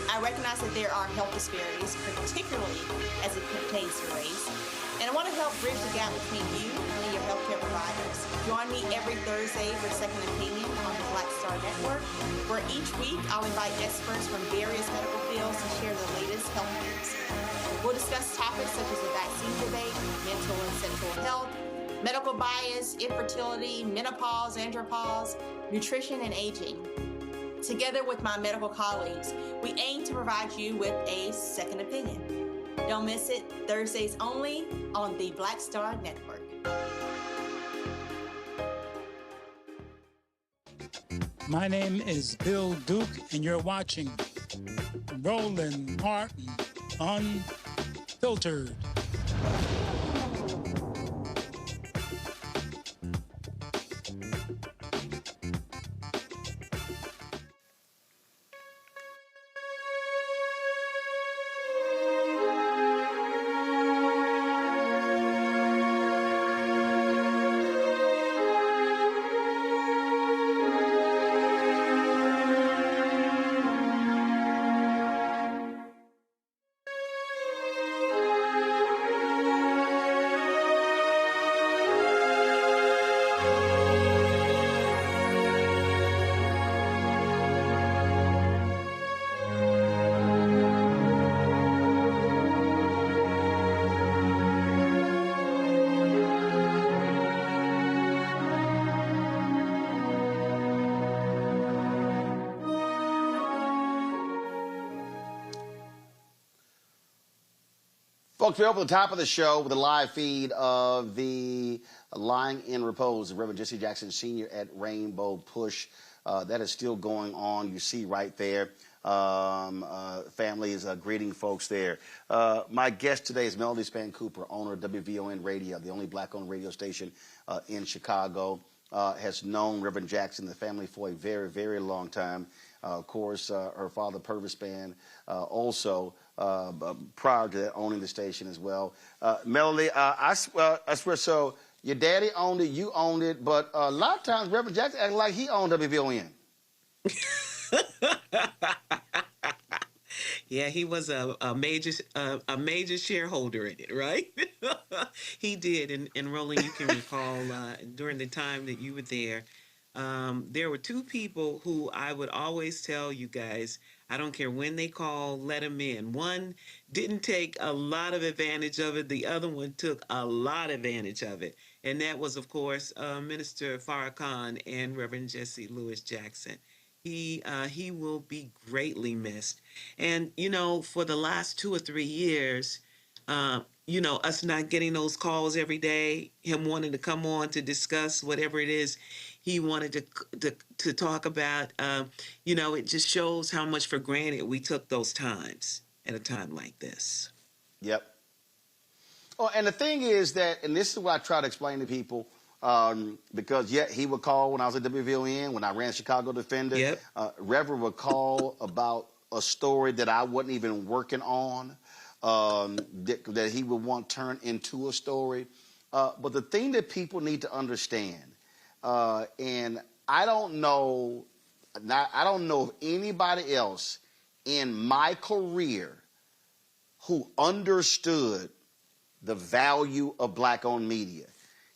I recognize that there are health disparities, particularly as it pertains to race, and I want to help bridge the gap between you and your healthcare providers. Join me every Thursday for Second Opinion on the Black Star Network, where each week I'll invite experts from various medical fields to share the latest health news. We'll discuss topics such as the vaccine debate, mental and sexual health, medical bias, infertility, menopause, andropause, nutrition, and aging. Together with my medical colleagues, we aim to provide you with a second opinion. Don't miss it, Thursdays only on the Black Star Network. My name is Bill Duke, and you're watching Roland Martin Unfiltered. Folks, we're up at the top of the show with a live feed of the Lying in Repose of Reverend Jesse Jackson Sr. at Rainbow Push. That is still going on. You see right there. Family is greeting folks there. My guest today is Melody Span Cooper, owner of WVON Radio, the only black-owned radio station in Chicago. Has known Reverend Jackson, the family, for a very, very long time. Of course, her father, Purvis Span, also prior to that, owning the station as well. Melody, I swear, so your daddy owned it, you owned it, but a lot of times Reverend Jackson acted like he owned WVON. Yeah, he was a major shareholder in it, right? He did, and Roland, you can recall during the time that you were there, there were two people who I would always tell you guys, I don't care when they call, let them in. One didn't take a lot of advantage of it. The other one took a lot of advantage of it. And that was, of course, Minister Farrakhan and Reverend Jesse Louis Jackson. He will be greatly missed. And, you know, for the last 2 or 3 years, us not getting those calls every day, him wanting to come on to discuss whatever it is he wanted to talk about. It just shows how much for granted we took those times at a time like this. Yep. Oh, and the thing is that, and this is what I try to explain to people, because he would call when I was at WVON, when I ran Chicago Defender. Yep. Reverend would call about a story that I wasn't even working on, that he would want turned into a story. But the thing that people need to understand, and I don't know of anybody else in my career who understood the value of black-owned media.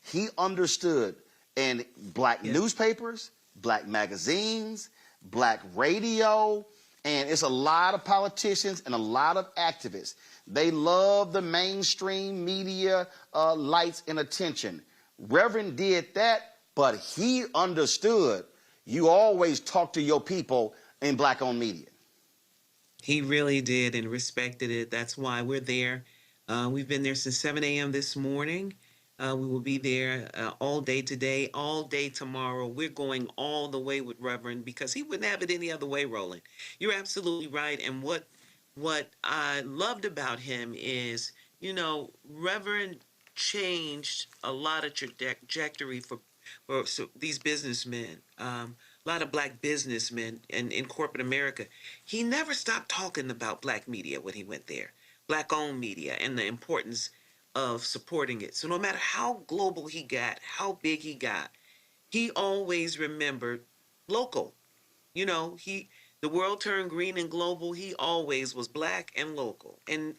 He understood, and black newspapers, black magazines, black radio, and it's a lot of politicians and a lot of activists. They love the mainstream media lights and attention. Reverend did that, but he understood you always talk to your people in black-owned media. He really did and respected it. That's why we're there. We've been there since 7 a.m. this morning. We will be there all day today, all day tomorrow. We're going all the way with Reverend because he wouldn't have it any other way, Roland. You're absolutely right. And what I loved about him is, Reverend changed a lot of trajectory for these businessmen, a lot of black businessmen in corporate America. He never stopped talking about black media when he went there, black-owned media, and the importance of supporting it. So no matter how global he got, how big he got, he always remembered local. The world turned green and global. He always was black and local. And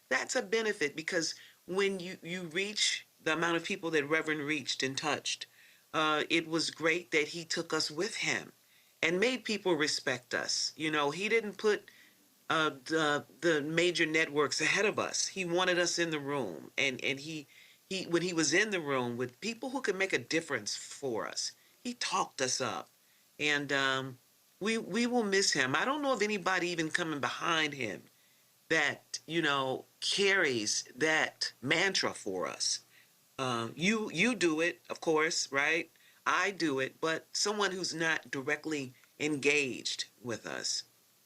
that's a benefit because when you reach the amount of people that Reverend reached and touched, it was great that he took us with him and made people respect us. He didn't put the major networks ahead of us. He wanted us in the room, and he when he was in the room with people who could make a difference for us, he talked us up, and we will miss him. I don't know of anybody even coming behind him that carries that mantra for us. You do it, of course, right? I do it, but someone who's not directly engaged with us.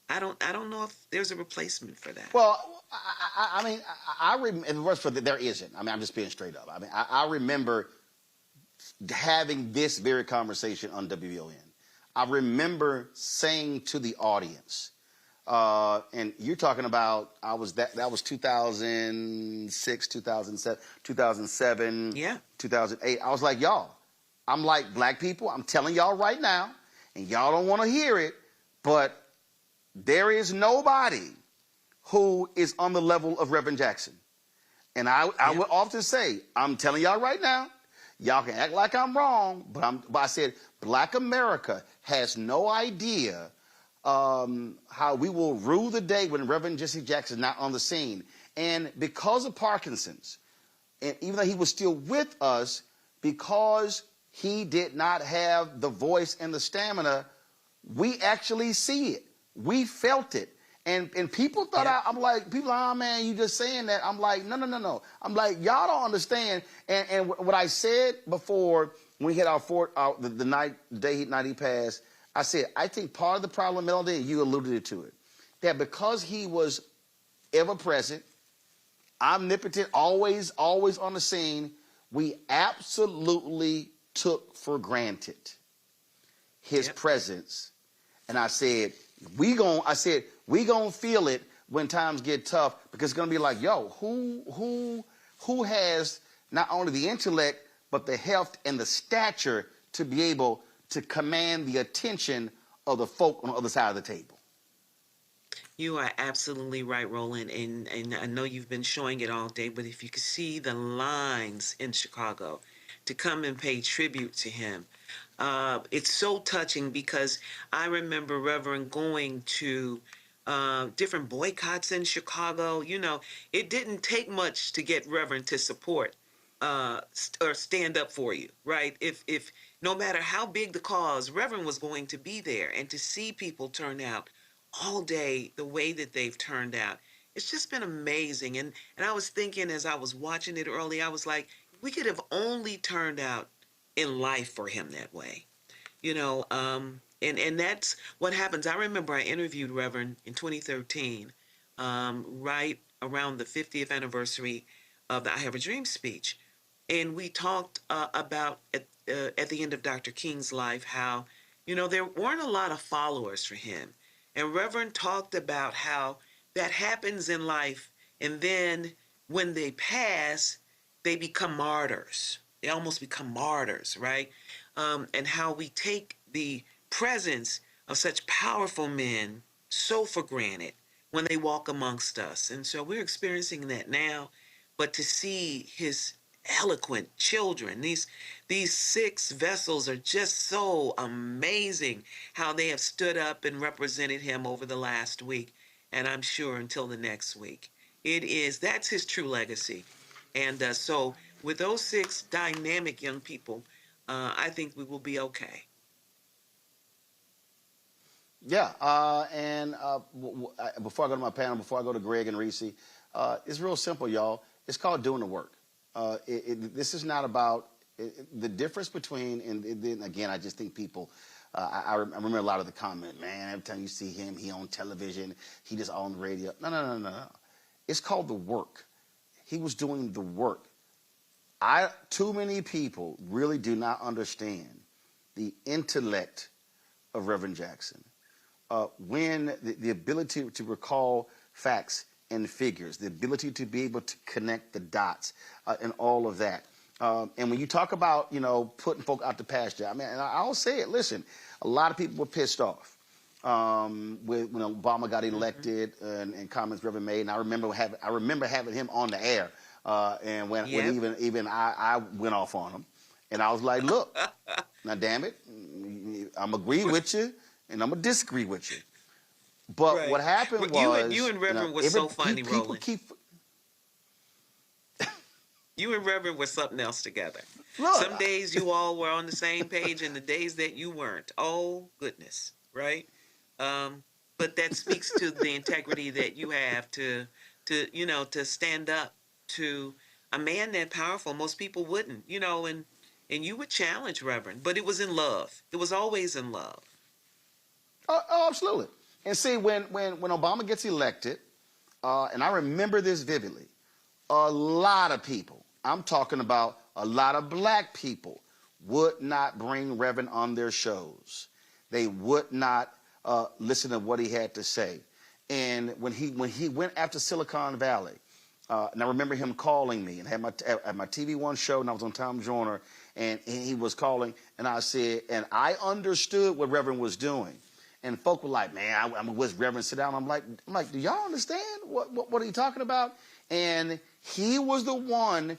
I don't know if there's a replacement for that. Well, I remember, there isn't. I'm just being straight up. I remember having this very conversation on WVON. I remember saying to the audience, and you're talking about, that was 2006, 2007, 2008. I was like, y'all, I'm like, black people, I'm telling y'all right now, and y'all don't want to hear it, but there is nobody who is on the level of Reverend Jackson. And I would often say, I'm telling y'all right now, y'all can act like I'm wrong, but I said, black America has no idea how we will rue the day when Reverend Jesse Jackson is not on the scene. And because of Parkinson's, and even though he was still with us, because he did not have the voice and the stamina, we actually see it. We felt it. And people thought, I'm like, people are, oh man, you just saying that. I'm like, no. I'm like, y'all don't understand. And what I said before, when we had the night he passed, I said, I think part of the problem, Melody, you alluded to it, that because he was ever present, omnipotent, always on the scene, we absolutely took for granted his presence. And I said, we gonna feel it when times get tough, because it's gonna be like, yo, who has not only the intellect but the health and the stature to be able to command the attention of the folk on the other side of the table. You are absolutely right, Roland, and I know you've been showing it all day, but if you could see the lines in Chicago to come and pay tribute to him, it's so touching, because I remember Reverend going to different boycotts in Chicago. It didn't take much to get Reverend to support or stand up for you, right? If no matter how big the cause, Reverend was going to be there, and to see people turn out all day the way that they've turned out, It's just been amazing. And I was thinking as I was watching it early, I was like, we could have only turned out in life for him that way. And that's what happens. I remember I interviewed Reverend in 2013, right around the 50th anniversary of the I Have a Dream speech. And we talked about at the end of Dr. King's life how, there weren't a lot of followers for him. And Reverend talked about how that happens in life. And then when they pass, they become martyrs. They almost become martyrs, right? And how we take the presence of such powerful men so for granted when they walk amongst us. And so we're experiencing that now. But to see his eloquent children, these 6 vessels are just so amazing how they have stood up and represented him over the last week. And I'm sure until the next week. That's his true legacy. And so with those 6 dynamic young people, I think we will be okay. Yeah, before I go to my panel, before I go to Greg and Reese, it's real simple, y'all. It's called doing the work. This is not about the difference between, and then again, I just think people, I remember a lot of the comment, man, every time you see him, he on television, he just on the radio. No. It's called the work. He was doing the work. Too many people really do not understand the intellect of Reverend Jackson. When the ability to recall facts and figures, the ability to be able to connect the dots and all of that. And when you talk about, putting folk out to pasture, I mean, and I'll say it, listen, a lot of people were pissed off when Obama got elected and comments Reverend made. And I remember having him on the air. And when even I went off on him. And I was like, look, now damn it, I'm agree with you and I'm going to disagree with you. But what happened was... You and Reverend were so funny, Roland. You and Reverend were something else together. Look, some days you all were on the same page and the days that you weren't. Oh, goodness, right? But that speaks to the integrity that you have to stand up to a man that powerful. Most people wouldn't, and you would challenge Reverend, but it was in love. It was always in love. Oh, absolutely. And see, when Obama gets elected, and I remember this vividly, a lot of people, I'm talking about a lot of black people, would not bring Reverend on their shows. They would not listen to what he had to say. And when he went after Silicon Valley, and I remember him calling me and had my TV One show, and I was on Tom Joyner, and he was calling, and I said, and I understood what Reverend was doing. And folk were like, man, I'm with Reverend, sit down. I'm like, do y'all understand what are you talking about? And he was the one,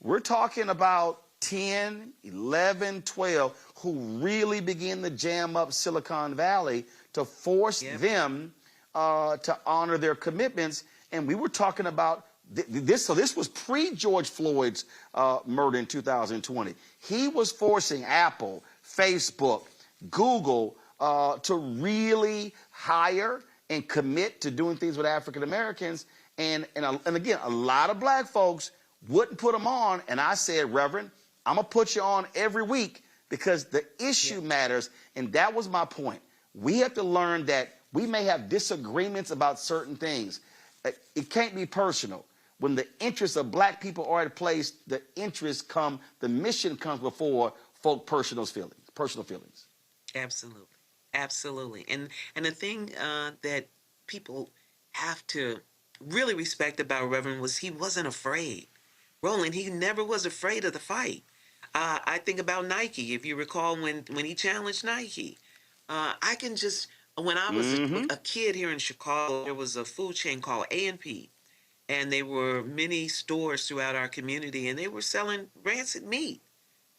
we're talking about 10, 11, 12, who really began to jam up Silicon Valley to force them to honor their commitments. And we were talking about this. So this was pre-George Floyd's murder in 2020. He was forcing Apple, Facebook, Google to really hire and commit to doing things with African Americans. And again, a lot of black folks wouldn't put them on. And I said, Reverend, I'm going to put you on every week because the issue matters. And that was my point. We have to learn that we may have disagreements about certain things. It can't be personal. When the interests of black people are at place, the mission comes before folk personal feelings. Absolutely. Absolutely. And the thing that people have to really respect about Reverend was he wasn't afraid. Roland, he never was afraid of the fight. I think about Nike. If you recall when he challenged Nike, I can just, when I was a kid here in Chicago, there was a food chain called A&P. And there were many stores throughout our community, and they were selling rancid meat.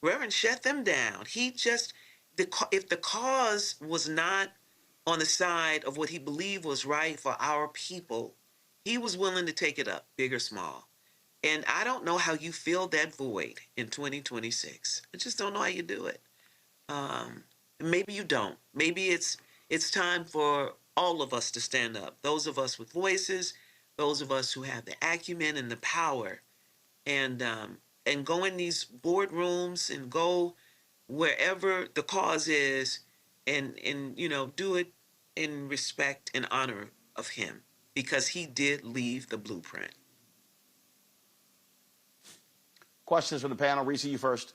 Reverend shut them down. He just, if the cause was not on the side of what he believed was right for our people, he was willing to take it up, big or small. And I don't know how you fill that void in 2026. I just don't know how you do it. Maybe you don't. Maybe it's time for all of us to stand up. Those of us with voices, those of us who have the acumen and the power, and go in these boardrooms and go wherever the cause is, and do it in respect and honor of him, because he did leave the blueprint. Questions from the panel. Reese, you first.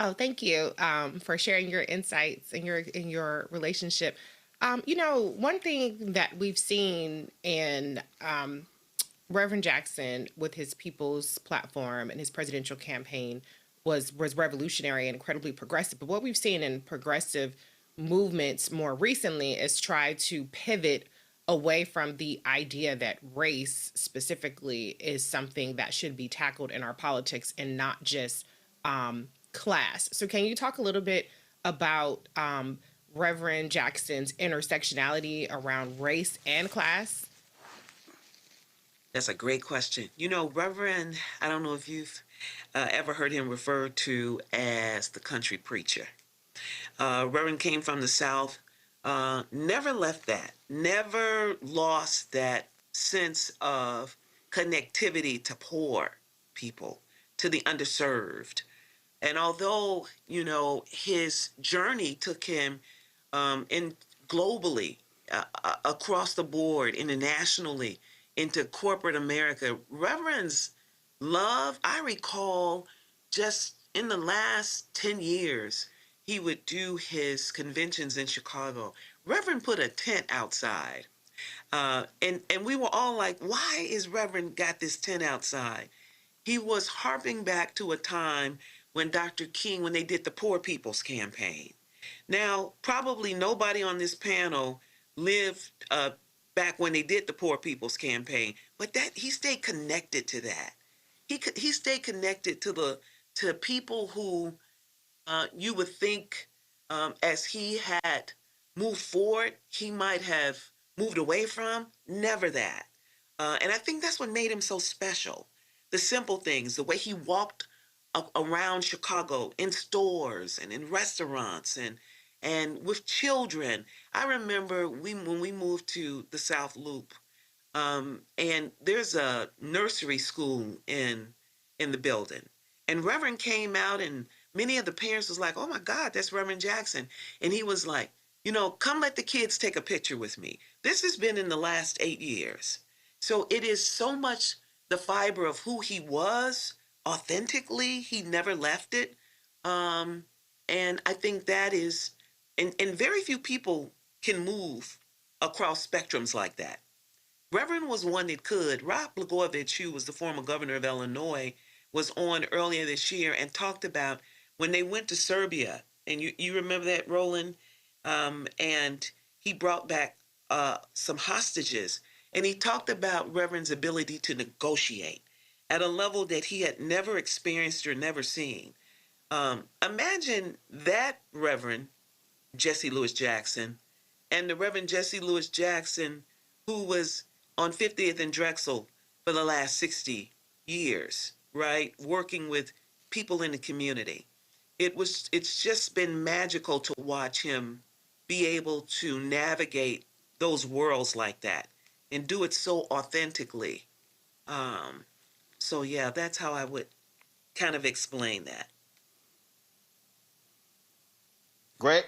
Oh, thank you for sharing your insights and your relationship. One thing that we've seen in Reverend Jackson with his People's Platform and his presidential campaign was revolutionary and incredibly progressive. But what we've seen in progressive movements more recently is try to pivot away from the idea that race specifically is something that should be tackled in our politics and not just class. So can you talk a little bit about Reverend Jackson's intersectionality around race and class? That's a great question. Reverend, I don't know if you've ever heard him referred to as the country preacher. Reverend came from the South, never left that, never lost that sense of connectivity to poor people, to the underserved. And although, his journey took him in globally, across the board, internationally, into corporate America, Reverend's love, I recall just in the last 10 years, he would do his conventions in Chicago. Reverend put a tent outside. And we were all like, why is Reverend got this tent outside? He was harping back to a time when Dr. King, when they did the Poor People's Campaign. Now, probably nobody on this panel lived back when they did the Poor People's Campaign, but that he stayed connected to that. He stayed connected to people who you would think as he had moved forward, he might have moved away from. Never that. And I think that's what made him so special. The simple things, the way he walked around Chicago in stores and in restaurants and with children. I remember when we moved to the South Loop, and there's a nursery school in the building. And Reverend came out, and many of the parents was like, oh my God, that's Reverend Jackson. And he was like, come let the kids take a picture with me. This has been in the last 8 years. So it is so much the fiber of who he was authentically. He never left it. And I think that is, and very few people can move across spectrums like that. Reverend was one that could. Rod Blagojevich, who was the former governor of Illinois, was on earlier this year and talked about when they went to Serbia, and you remember that, Roland? And he brought back some hostages, and he talked about Reverend's ability to negotiate at a level that he had never experienced or never seen. Imagine that Reverend Jesse Louis Jackson and the Reverend Jesse Louis Jackson who was on 50th and Drexel for the last 60 years, right? Working with people in the community. It's just been magical to watch him be able to navigate those worlds like that and do it so authentically. So yeah, that's how I would kind of explain that. Greg?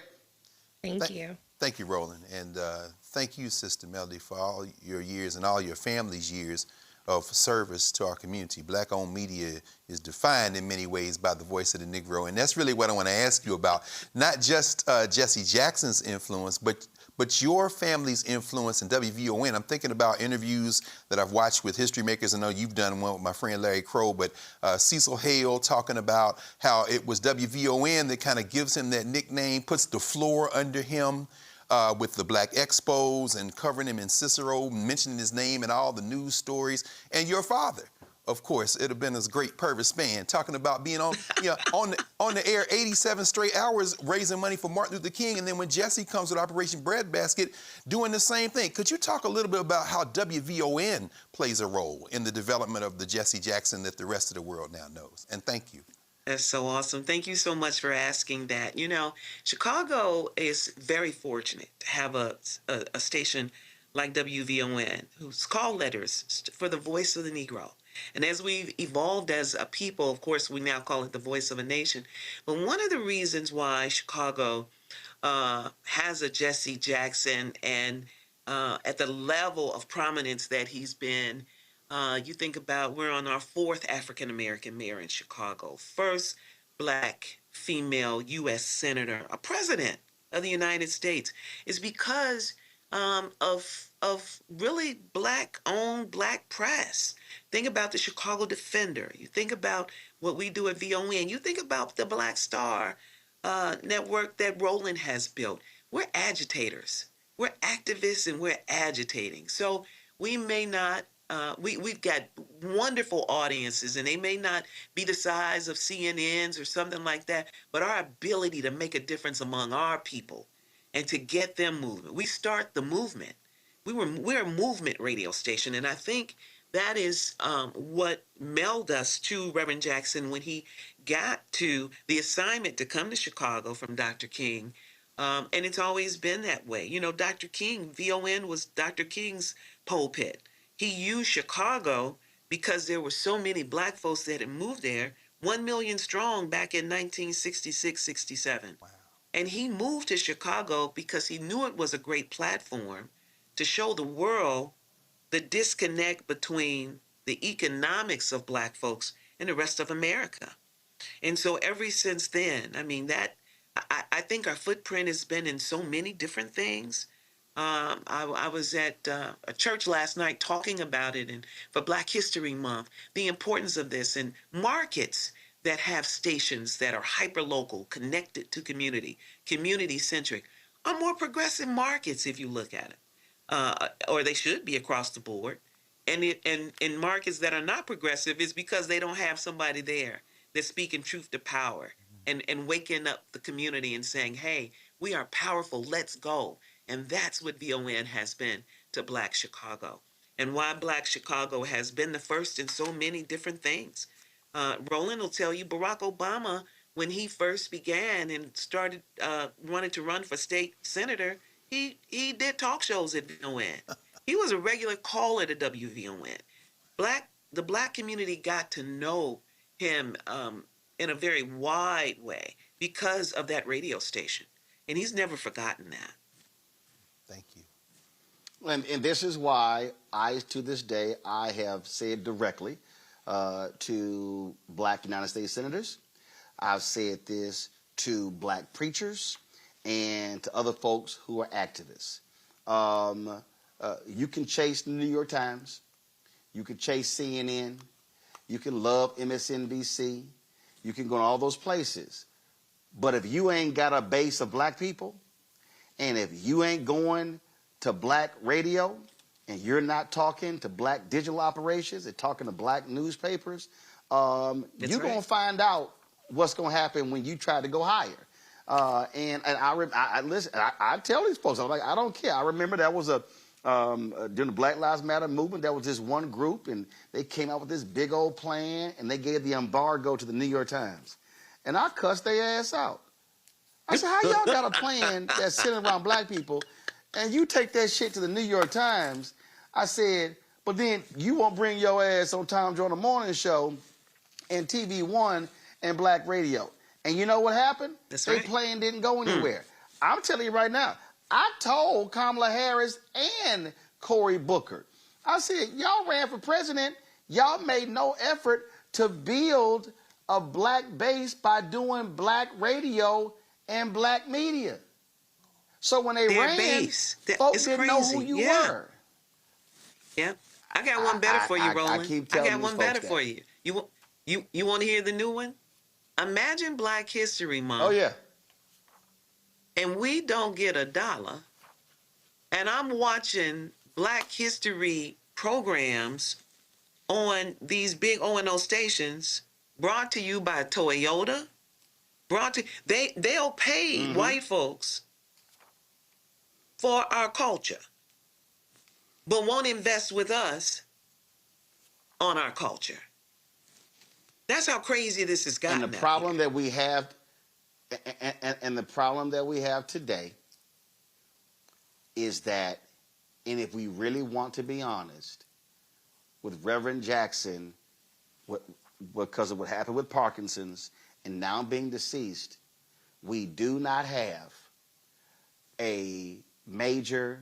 Thank you. Thank you, Roland. And thank you, Sister Melody, for all your years and all your family's years of service to our community. Black-owned media is defined in many ways by the voice of the Negro. And that's really what I want to ask you about. Not just Jesse Jackson's influence, but your family's influence in WVON. I'm thinking about interviews that I've watched with history makers. I know you've done one with my friend Larry Crow, but Cecil Hale talking about how it was WVON that kind of gives him that nickname, puts the floor under him with the Black Expos and covering him in Cicero, mentioning his name in all the news stories. And your father, of course, it'd have been his great Purvis man, talking about being on, on the air 87 straight hours raising money for Martin Luther King. And then when Jesse comes with Operation Breadbasket, doing the same thing. Could you talk a little bit about how WVON plays a role in the development of the Jesse Jackson that the rest of the world now knows? And thank you. That's so awesome. Thank you so much for asking that. Chicago is very fortunate to have a station like WVON, whose call letters for the voice of the Negro. And as we've evolved as a people, of course, we now call it the voice of a nation. But one of the reasons why Chicago has a Jesse Jackson and at the level of prominence that he's been, you think about we're on our fourth African-American mayor in Chicago, first Black female U.S. senator, a president of the United States, is because of really Black-owned Black press. Think about the Chicago Defender. You think about what we do at VON. You think about the Black Star network that Roland has built. We're agitators. We're activists and we're agitating. So we may not, we've got wonderful audiences and they may not be the size of CNNs or something like that, but our ability to make a difference among our people and to get them moving. We start the movement. We're a movement radio station, and I think that is what melded us to Reverend Jackson when he got to the assignment to come to Chicago from Dr. King. And it's always been that way. You know, Dr. King, VON was Dr. King's pulpit. He used Chicago because there were so many Black folks that had moved there, 1 million strong back in 1966, 67. Wow. And he moved to Chicago because he knew it was a great platform to show the world the disconnect between the economics of Black folks and the rest of America. And so ever since then, I mean, that I think our footprint has been in so many different things. I was at a church last night talking about it, and for Black History Month, the importance of this, and markets that have stations that are hyper-local, connected to community, community-centric, are more progressive markets if you look at it, or they should be across the board. And in markets that are not progressive is because they don't have somebody there that's speaking truth to power and waking up the community and saying, hey, we are powerful, let's go. And that's what VON has been to Black Chicago, and why Black Chicago has been the first in so many different things. Roland will tell you Barack Obama, when he first began and started wanted to run for state senator, he did talk shows at VON. He was a regular caller to WVON. The Black community got to know him in a very wide way because of that radio station. And he's never forgotten that. Thank you. And this is why to this day, I have said directly to Black United States senators. I've said this to Black preachers and to other folks who are activists. You can chase the New York Times. You can chase CNN. You can love MSNBC. You can go to all those places. But if you ain't got a base of Black people, and if you ain't going to Black radio, and you're not talking to Black digital operations and talking to Black newspapers, you're going to find out what's going to happen when you try to go higher. And I listen. I tell these folks, I'm like, I don't care. I remember that was during the Black Lives Matter movement, there was this one group, and they came out with this big old plan, and they gave the embargo to the New York Times. And I cussed their ass out. I said, how y'all got a plan that's centered around Black people, and you take that shit to the New York Times? I said, but then you won't bring your ass on Tom Joyner Morning Show and TV One and Black Radio. And you know what happened? That's their right. plan didn't go anywhere. I'm telling you right now, I told Kamala Harris and Cory Booker, I said, y'all ran for president, y'all made no effort to build a Black base by doing Black radio and Black media. So when they ran, folks didn't know who you were. Yeah. I got one better for you, Roland. I keep telling got one better that. for you. You want to hear the new one? Imagine Black History Month. Oh, yeah. And we don't get $1. And I'm watching Black history programs on these big O&O stations brought to you by Toyota. They'll pay white folks for our culture, but won't invest with us on our culture. That's how crazy this has gotten. And the problem that we have, and the problem that we have today is that And if we really want to be honest, with Reverend Jackson, because of what happened with Parkinson's and now being deceased, we do not have a major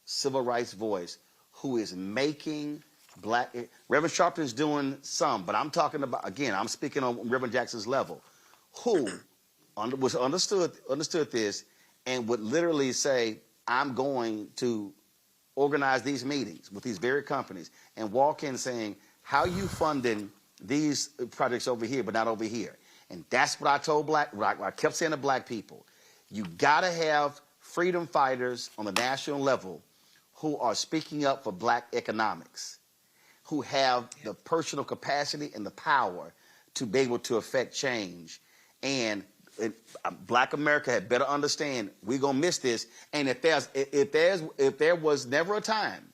civil rights voice who is making black. Reverend Sharpton is doing some, but I'm talking about, again, I'm speaking on Reverend Jackson's level, who was understood this and would literally say, I'm going to organize these meetings with these very companies and walk in saying, how you funding these projects over here but not over here? And that's what I told I kept saying to black people. You gotta have freedom fighters on the national level who are speaking up for black economics, who have the personal capacity and the power to be able to affect change. And black America had better understand we're gonna miss this. And if there was never a time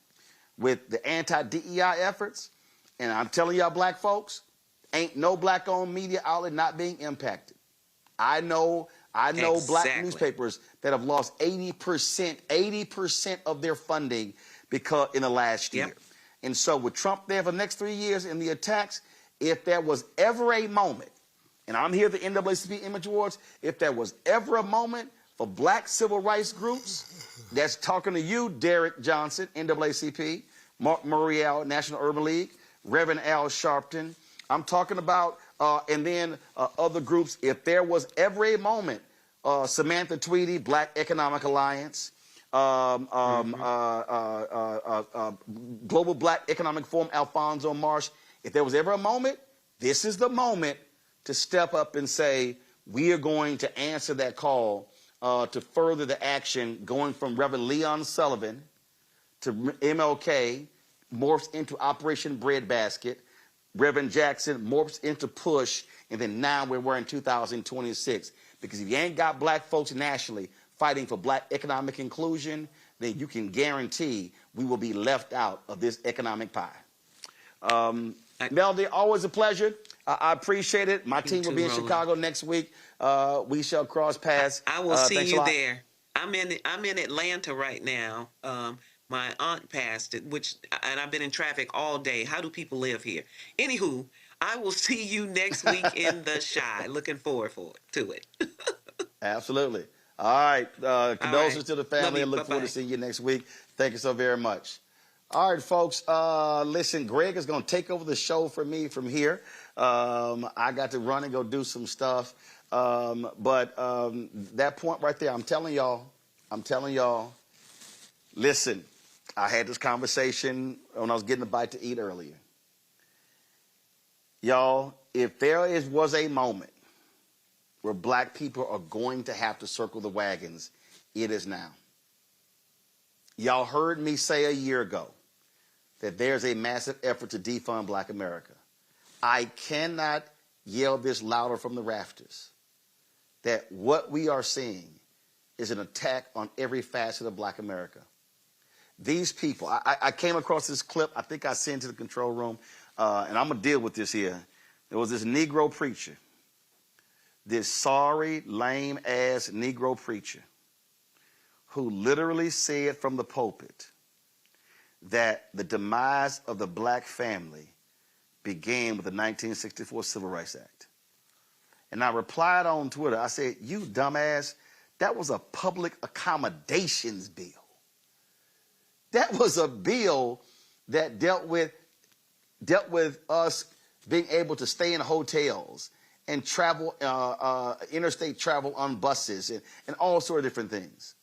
with the anti-DEI efforts, and I'm telling y'all black folks, ain't no black-owned media outlet not being impacted. I know black newspapers that have lost 80% of their funding because in the last year. And so with Trump there for the next 3 years in the attacks, if there was ever a moment, and I'm here at the NAACP Image Awards, if there was ever a moment for black civil rights groups, that's talking to you, Derek Johnson, NAACP, Mark Murriel, National Urban League, Reverend Al Sharpton, I'm talking about, and then other groups, if there was ever a moment, Samantha Tweedy, Black Economic Alliance, Global Black Economic Forum, Alfonso Marsh, if there was ever a moment, this is the moment to step up and say, we are going to answer that call to further the action going from Reverend Leon Sullivan to MLK, morphs into Operation Breadbasket, Reverend Jackson morphs into Push, and then now we're in 2026. Because if you ain't got black folks nationally fighting for black economic inclusion, then you can guarantee we will be left out of this economic pie. Melody, always a pleasure. I appreciate it. My team will be in Chicago next week. We shall cross paths. I will see you there. I'm in Atlanta right now. My aunt passed it, and I've been in traffic all day. How do people live here? Anywho, I will see you next week in the Chi. Looking forward to it. Absolutely. All right. Condolences to the family, and look forward to seeing you next week. Thank you so very much. All right, folks. Listen, Greg is going to take over the show for me from here. I got to run and go do some stuff. But that point right there, I'm telling y'all, listen, I had this conversation when I was getting a bite to eat earlier. Y'all, if there was a moment where black people are going to have to circle the wagons, it is now. Y'all heard me say a year ago that there's a massive effort to defund black America. I cannot yell this louder from the rafters that what we are seeing is an attack on every facet of black America. These people, I came across this clip, I think I sent it to the control room, and I'm going to deal with this here. There was this Negro preacher, this sorry, lame-ass Negro preacher who literally said from the pulpit that the demise of the black family began with the 1964 Civil Rights Act. And I replied on Twitter, I said, you dumbass, that was a public accommodations bill. That was a bill that dealt with us being able to stay in hotels and travel, interstate travel on buses and all sorts of different things.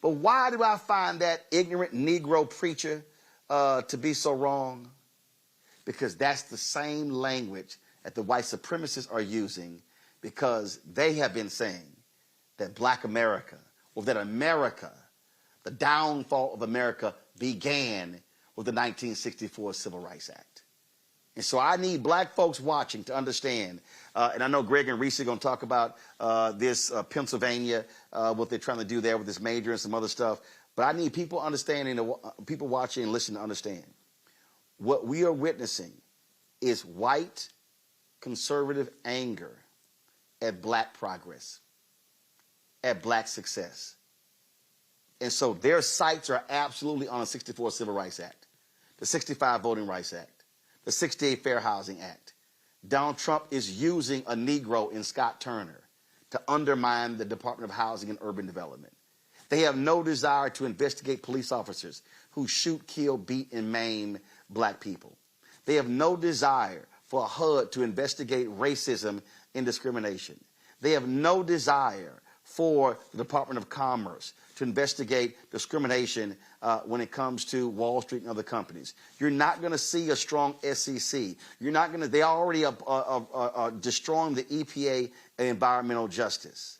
But why do I find that ignorant Negro preacher to be so wrong? Because that's the same language that the white supremacists are using, because they have been saying that black America, or that America, the downfall of America began with the 1964 Civil Rights Act. And so I need black folks watching to understand, and I know Greg and Reese are going to talk about this Pennsylvania, what they're trying to do there with this major and some other stuff, but I need people understanding, people watching and listening to understand. What we are witnessing is white conservative anger at black progress, at black success. And so their sights are absolutely on the 64 Civil Rights Act, the 65 Voting Rights Act, the 68 Fair Housing Act. Donald Trump is using a Negro in Scott Turner to undermine the Department of Housing and Urban Development. They have no desire to investigate police officers who shoot, kill, beat, and maim black people. They have no desire for a HUD to investigate racism and discrimination. They have no desire for the Department of Commerce to investigate discrimination when it comes to Wall Street and other companies. You're not going to see a strong SEC. You're not going to. They already are destroying the EPA and environmental justice.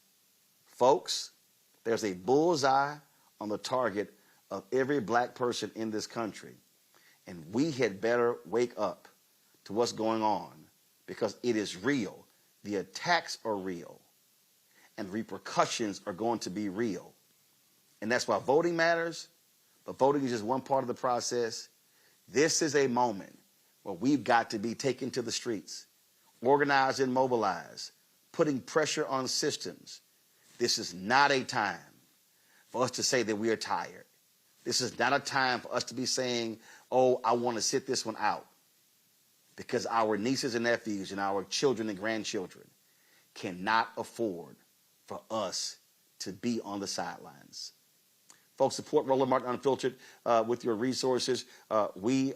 Folks, there's a bullseye on the target of every black person in this country, and we had better wake up to what's going on, because it is real. The attacks are real, and repercussions are going to be real. And that's why voting matters, but voting is just one part of the process. This is a moment where we've got to be taken to the streets, organized and mobilized, putting pressure on systems. This is not a time for us to say that we are tired. This is not a time for us to be saying, oh, I want to sit this one out. Because our nieces and nephews and our children and grandchildren cannot afford for us to be on the sidelines. Folks, support Roland Martin Unfiltered with your resources. We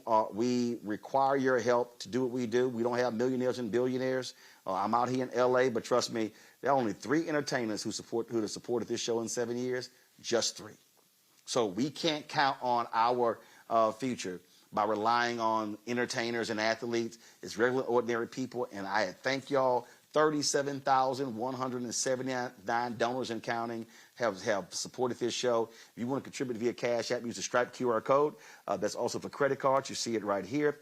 require your help to do what we do. We don't have millionaires and billionaires. I'm out here in LA, but trust me, there are only 3 entertainers who have supported this show in 7 years, just 3. So we can't count on our future by relying on entertainers and athletes. It's regular, ordinary people, and I thank y'all. 37,179 donors and counting have supported this show. If you want to contribute via Cash App, use the Stripe QR code. That's also for credit cards. You see it right here.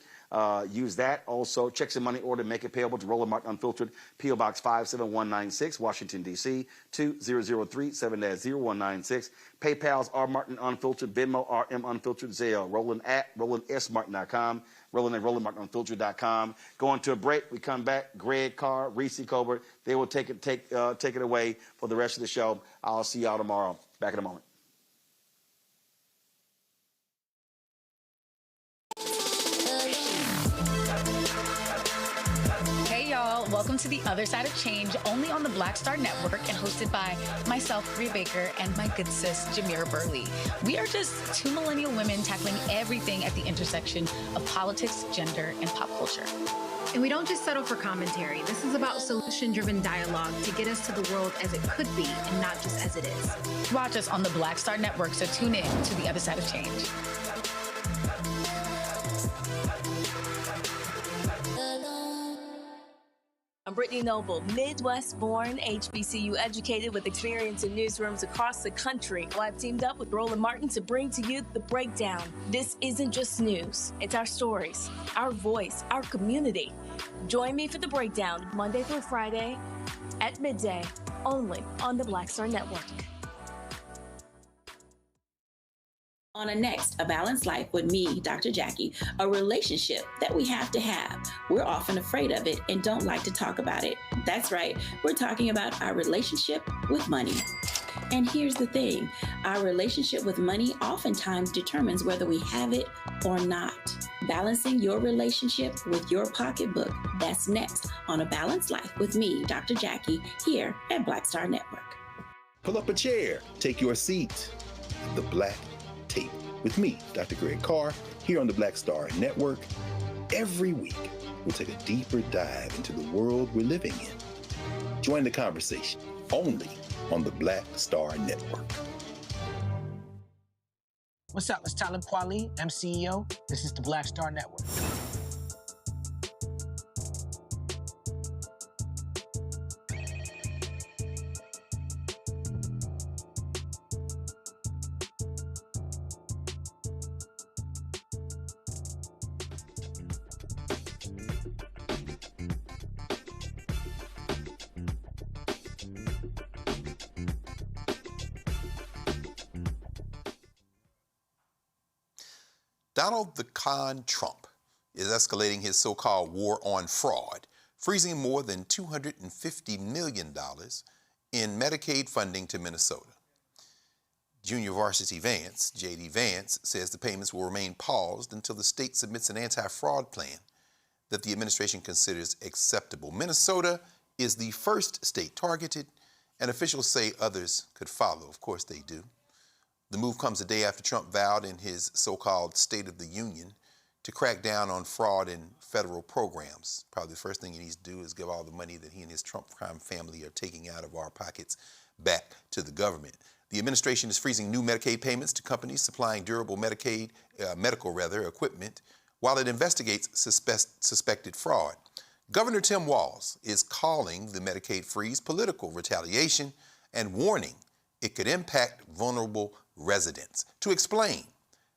Use that. Also, checks and money order, make it payable to Roland Martin Unfiltered, P.O. Box 57196, Washington, D.C., 20037-0196. PayPal's R. Martin Unfiltered, Venmo, RM Unfiltered, Zelle, Roland at RolandSMartin.com, Roland at RolandMartinUnfiltered.com. Going to a break. We come back. Greg Carr, Reese Colbert, they will take it away for the rest of the show. I'll see y'all tomorrow. Back in a moment. Hey y'all, welcome to The Other Side of Change, only on the Black Star Network and hosted by myself, Bria Baker, and my good sis, Jamira Burley. We are just 2 millennial women tackling everything at the intersection of politics, gender, and pop culture. And we don't just settle for commentary. This is about solution-driven dialogue to get us to the world as it could be and not just as it is. Watch us on the Black Star Network, so tune in to The Other Side of Change. I'm Brittany Noble, Midwest-born, HBCU educated with experience in newsrooms across the country. Well, I've teamed up with Roland Martin to bring to you The Breakdown. This isn't just news. It's our stories, our voice, our community. Join me for The Breakdown, Monday through Friday at midday, only on the Black Star Network. On a next, A Balanced Life with me, Dr. Jackie, a relationship that we have to have. We're often afraid of it and don't like to talk about it. That's right, we're talking about our relationship with money. And here's the thing, our relationship with money oftentimes determines whether we have it or not. Balancing your relationship with your pocketbook, that's next on A Balanced Life with me, Dr. Jackie, here at Black Star Network. Pull up a chair, take your seat. The Black Tape with me, Dr. Greg Carr, here on the Black Star Network. Every week, we'll take a deeper dive into the world we're living in. Join the conversation only on the Black Star Network. What's up? It's Talib Kweli. I'm CEO. This is the Black Star Network. Donald the Con Trump is escalating his so-called war on fraud, freezing more than $250 million in Medicaid funding to Minnesota. Junior Varsity Vance, J.D. Vance, says the payments will remain paused until the state submits an anti-fraud plan that the administration considers acceptable. Minnesota is the first state targeted, and officials say others could follow. Of course they do. The move comes a day after Trump vowed in his so-called State of the Union to crack down on fraud in federal programs. Probably the first thing he needs to do is give all the money that he and his Trump crime family are taking out of our pockets back to the government. The administration is freezing new Medicaid payments to companies supplying durable medical equipment while it investigates suspected fraud. Governor Tim Walz is calling the Medicaid freeze political retaliation and warning it could impact vulnerable residents. To explain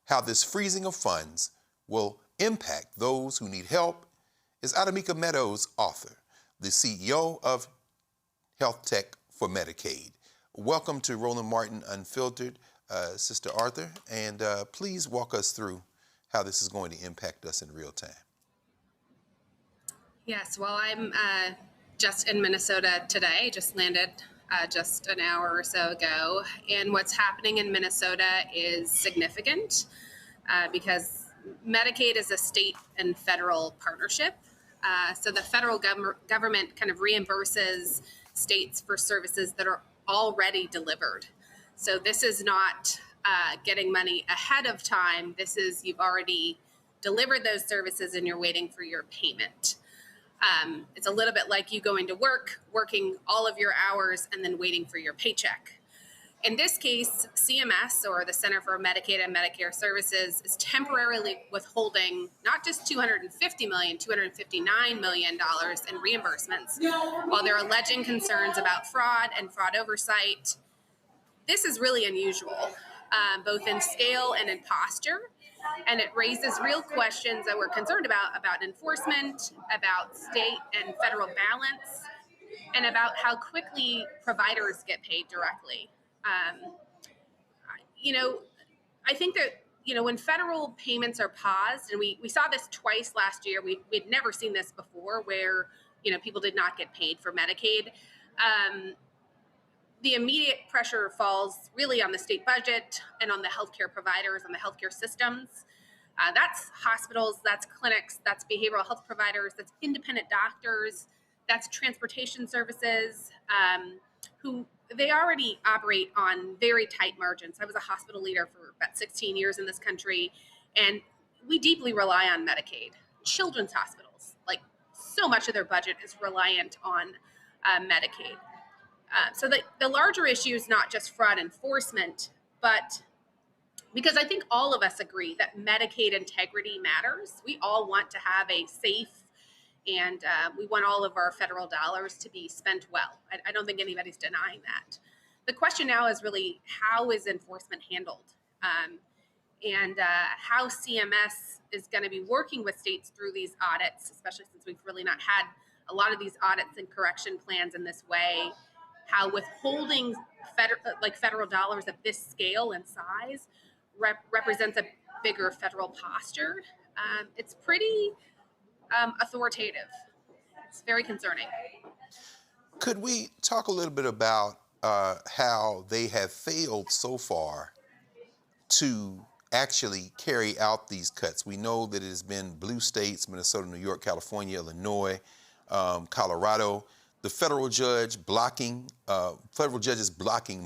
how this freezing of funds will impact those who need help is Adamika Meadows, author, the CEO of Health Tech for Medicaid. Welcome to Roland Martin Unfiltered, Sister Arthur, and please walk us through how this is going to impact us in real time. Yes, well, I'm just in Minnesota today, just landed just an hour or so ago, and what's happening in Minnesota is significant because Medicaid is a state and federal partnership. So the federal government kind of reimburses states for services that are already delivered. So this is not getting money ahead of time. This is you've already delivered those services and you're waiting for your payment. It's a little bit like you going to work, working all of your hours, and then waiting for your paycheck. In this case, CMS, or the Center for Medicaid and Medicare Services, is temporarily withholding not just $250 million, $259 million in reimbursements, while they're alleging concerns about fraud and fraud oversight. This is really unusual, both in scale and in posture, and it raises real questions that we're concerned about enforcement, about state and federal balance, and about how quickly providers get paid directly. I think that, when federal payments are paused, and we saw this twice last year, we'd never seen this before where, people did not get paid for Medicaid. The immediate pressure falls really on the state budget and on the healthcare providers, on the healthcare systems. That's hospitals, that's clinics, that's behavioral health providers, that's independent doctors, that's transportation services, who they already operate on very tight margins. I was a hospital leader for about 16 years in this country, and we deeply rely on Medicaid. Children's hospitals, like so much of their budget is reliant on Medicaid. So the larger issue is not just fraud enforcement, but because I think all of us agree that Medicaid integrity matters. We all want to have a safe and we want all of our federal dollars to be spent well. I don't think anybody's denying that. The question now is really how is enforcement handled and how CMS is going to be working with states through these audits, especially since we've really not had a lot of these audits and correction plans in this way, how withholding federal dollars at this scale and size represents a bigger federal posture. It's pretty authoritative. It's very concerning. Could we talk a little bit about how they have failed so far to actually carry out these cuts? We know that it has been blue states, Minnesota, New York, California, Illinois, Colorado. The federal judges blocking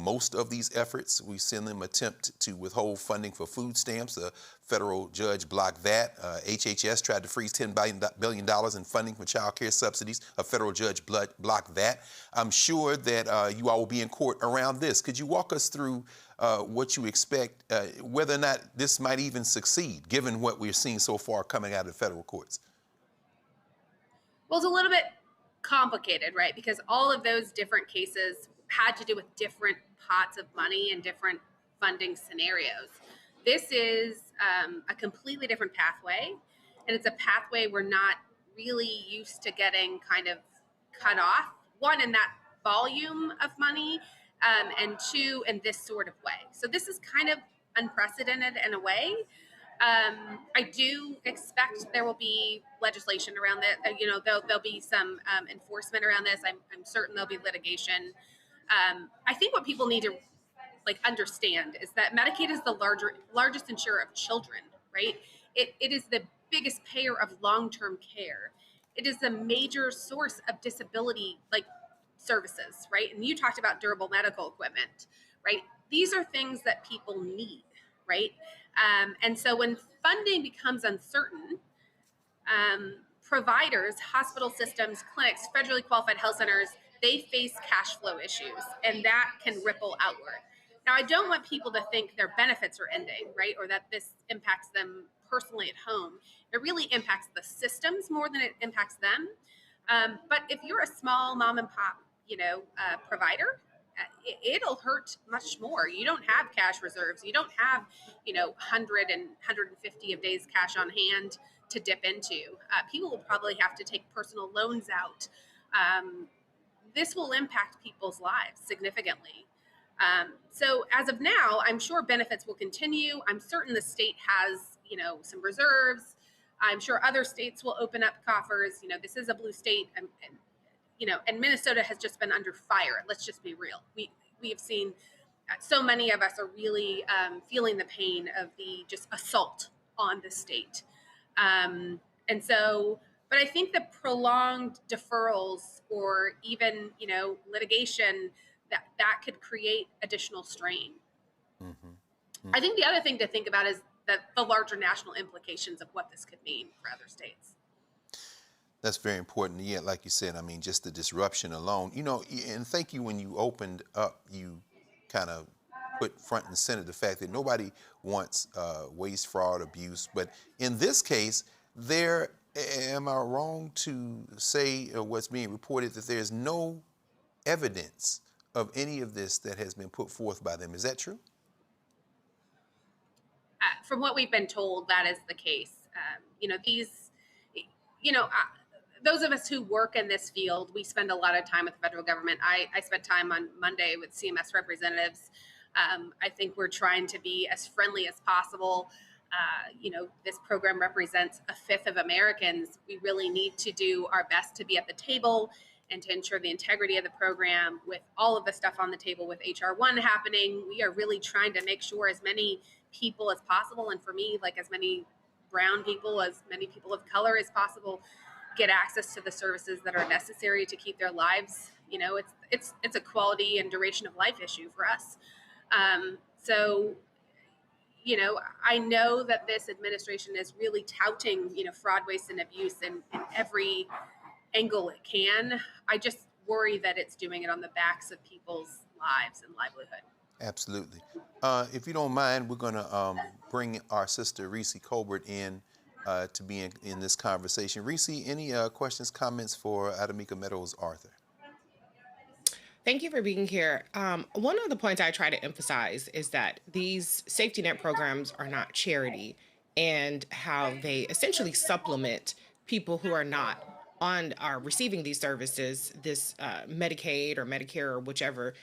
most of these efforts. We've seen them attempt to withhold funding for food stamps. The federal judge blocked that. HHS tried to freeze $10 billion in funding for child care subsidies. A federal judge blocked that. I'm sure that you all will be in court around this. Could you walk us through what you expect, whether or not this might even succeed, given what we're seeing so far coming out of the federal courts? Well, it's a little bit complicated, right? Because all of those different cases had to do with different pots of money and different funding scenarios. This is a completely different pathway, and it's a pathway we're not really used to getting kind of cut off. One, in that volume of money, and two, in this sort of way. So this is kind of unprecedented in a way. I do expect there will be legislation around that. There'll be some enforcement around this. I'm certain there'll be litigation. I think what people need to understand is that Medicaid is the largest insurer of children, right? It is the biggest payer of long-term care. It is a major source of disability services, right? And you talked about durable medical equipment, right? These are things that people need, right? And so when funding becomes uncertain, providers, hospital systems, clinics, federally qualified health centers, they face cash flow issues, and that can ripple outward. Now, I don't want people to think their benefits are ending, right? Or that this impacts them personally at home. It really impacts the systems more than it impacts them. But if you're a small mom and pop, provider, it'll hurt much more. You don't have cash reserves. You don't have, 100 and 150 of days cash on hand to dip into. People will probably have to take personal loans out. This will impact people's lives significantly. So as of now, I'm sure benefits will continue. I'm certain the state has, some reserves. I'm sure other states will open up coffers. This is a blue state, and Minnesota has just been under fire. Let's just be real. We have seen so many of us are really feeling the pain of the just assault on the state. But I think the prolonged deferrals or even, litigation that could create additional strain. I think the other thing to think about is the larger national implications of what this could mean for other states. That's very important. Yeah, like you said, I mean, just the disruption alone, and thank you when you opened up, you kind of put front and center the fact that nobody wants waste, fraud, abuse. But in this case, am I wrong to say what's being reported that there's no evidence of any of this that has been put forth by them? Is that true? From what we've been told, that is the case. Those of us who work in this field, we spend a lot of time with the federal government. I spent time on Monday with CMS representatives. I think we're trying to be as friendly as possible. This program represents a fifth of Americans. We really need to do our best to be at the table and to ensure the integrity of the program. With all of the stuff on the table with HR1 happening, we are really trying to make sure as many people as possible, and for me, as many brown people, as many people of color as possible, get access to the services that are necessary to keep their lives. It's a quality and duration of life issue for us. I know that this administration is really touting, fraud, waste, and abuse in every angle it can. I just worry that it's doing it on the backs of people's lives and livelihood. Absolutely. If you don't mind, we're going to bring our sister Reese Colbert in to be in this conversation. Reese, any questions, comments for Adamika Meadows Arthur? Thank you for being here. One of the points I try to emphasize is that these safety net programs are not charity, and how they essentially supplement people who are receiving these services, this Medicaid or Medicare or whichever,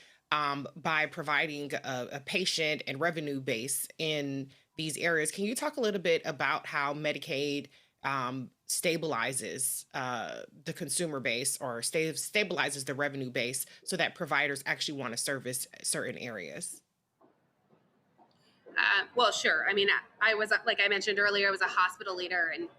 by providing a patient and revenue base in these areas. Can you talk a little bit about how Medicaid stabilizes the consumer base or stabilizes the revenue base so that providers actually want to service certain areas? Well, sure. I mean, I was, like I mentioned earlier, I was a hospital leader, and,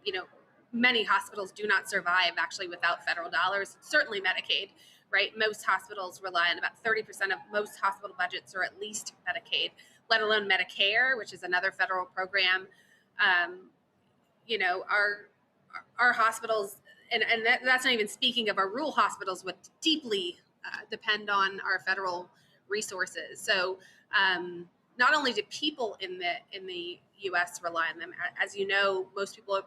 many hospitals do not survive actually without federal dollars, certainly Medicaid, right? Most hospitals rely on about 30% of most hospital budgets or at least Medicaid, let alone Medicare, which is another federal program. Our hospitals, and that's not even speaking of our rural hospitals, which deeply depend on our federal resources. So not only do people in the U.S. rely on them, as you know, most people,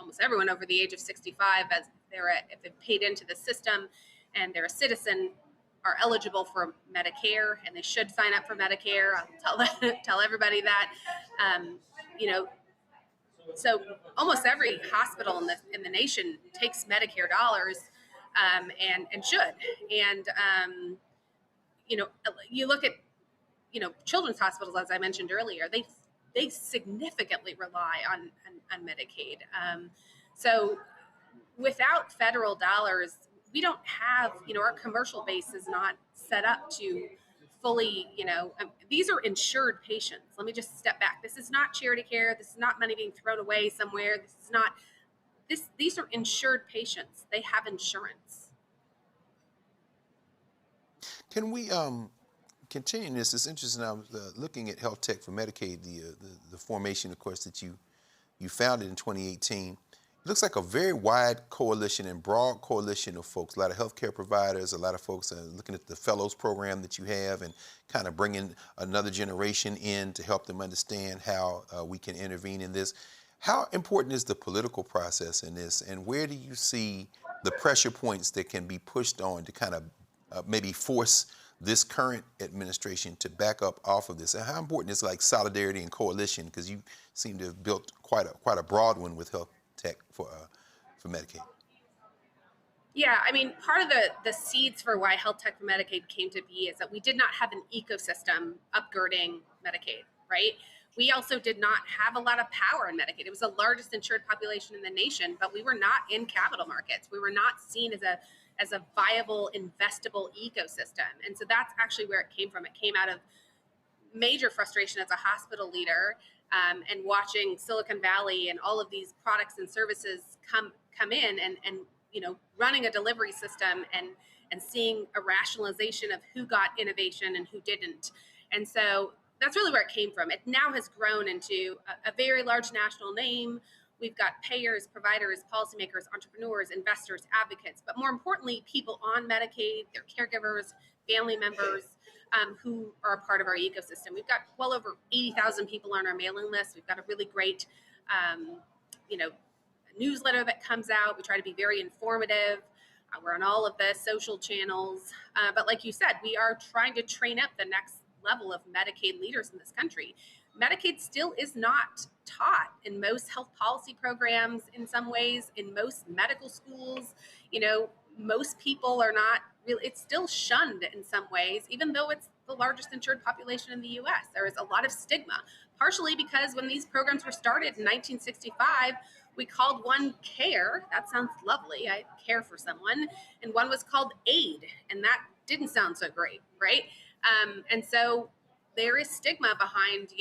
almost everyone over the age of 65, if they've paid into the system and they're a citizen, are eligible for Medicare, and they should sign up for Medicare. I'll tell everybody that. So almost every hospital in the nation takes Medicare dollars, and should. And you look at children's hospitals, as I mentioned earlier, they significantly rely on Medicaid. So without federal dollars, we don't have, our commercial base is not set up to fully, these are insured patients. Let me just step back. This is not charity care. This is not money being thrown away somewhere. These are insured patients. They have insurance. Can we continue this? It's interesting. I was looking at Health Tech for Medicaid, the formation, of course, that you founded in 2018. It looks like a very wide coalition and broad coalition of folks, a lot of healthcare providers, a lot of folks looking at the fellows program that you have and kind of bringing another generation in to help them understand how we can intervene in this. How important is the political process in this, and where do you see the pressure points that can be pushed on to kind of maybe force this current administration to back up off of this? And how important is like solidarity and coalition, because you seem to have built quite a broad one with Health Tech for Medicaid? Yeah, I mean, part of the seeds for why Health Tech for Medicaid came to be is that we did not have an ecosystem upgirding Medicaid, right? We also did not have a lot of power in Medicaid. It was the largest insured population in the nation, but we were not in capital markets. We were not seen as a viable, investable ecosystem. And so that's actually where it came from. It came out of major frustration as a hospital leader, and watching Silicon Valley and all of these products and services come in and running a delivery system and seeing a rationalization of who got innovation and who didn't. And so that's really where it came from. It now has grown into a very large national name. We've got payers, providers, policymakers, entrepreneurs, investors, advocates, but more importantly, people on Medicaid, their caregivers, family members, who are a part of our ecosystem. We've got well over 80,000 people on our mailing list. We've got a really great, newsletter that comes out. We try to be very informative. We're on all of the social channels. But like you said, we are trying to train up the next level of Medicaid leaders in this country. Medicaid still is not taught in most health policy programs in some ways, in most medical schools. Most people are not really, it's still shunned in some ways, even though it's the largest insured population in the US. There is a lot of stigma, partially because when these programs were started in 1965, we called one care. That sounds lovely. I care for someone. And one was called aid. And that didn't sound so great, right? And so there is stigma behind,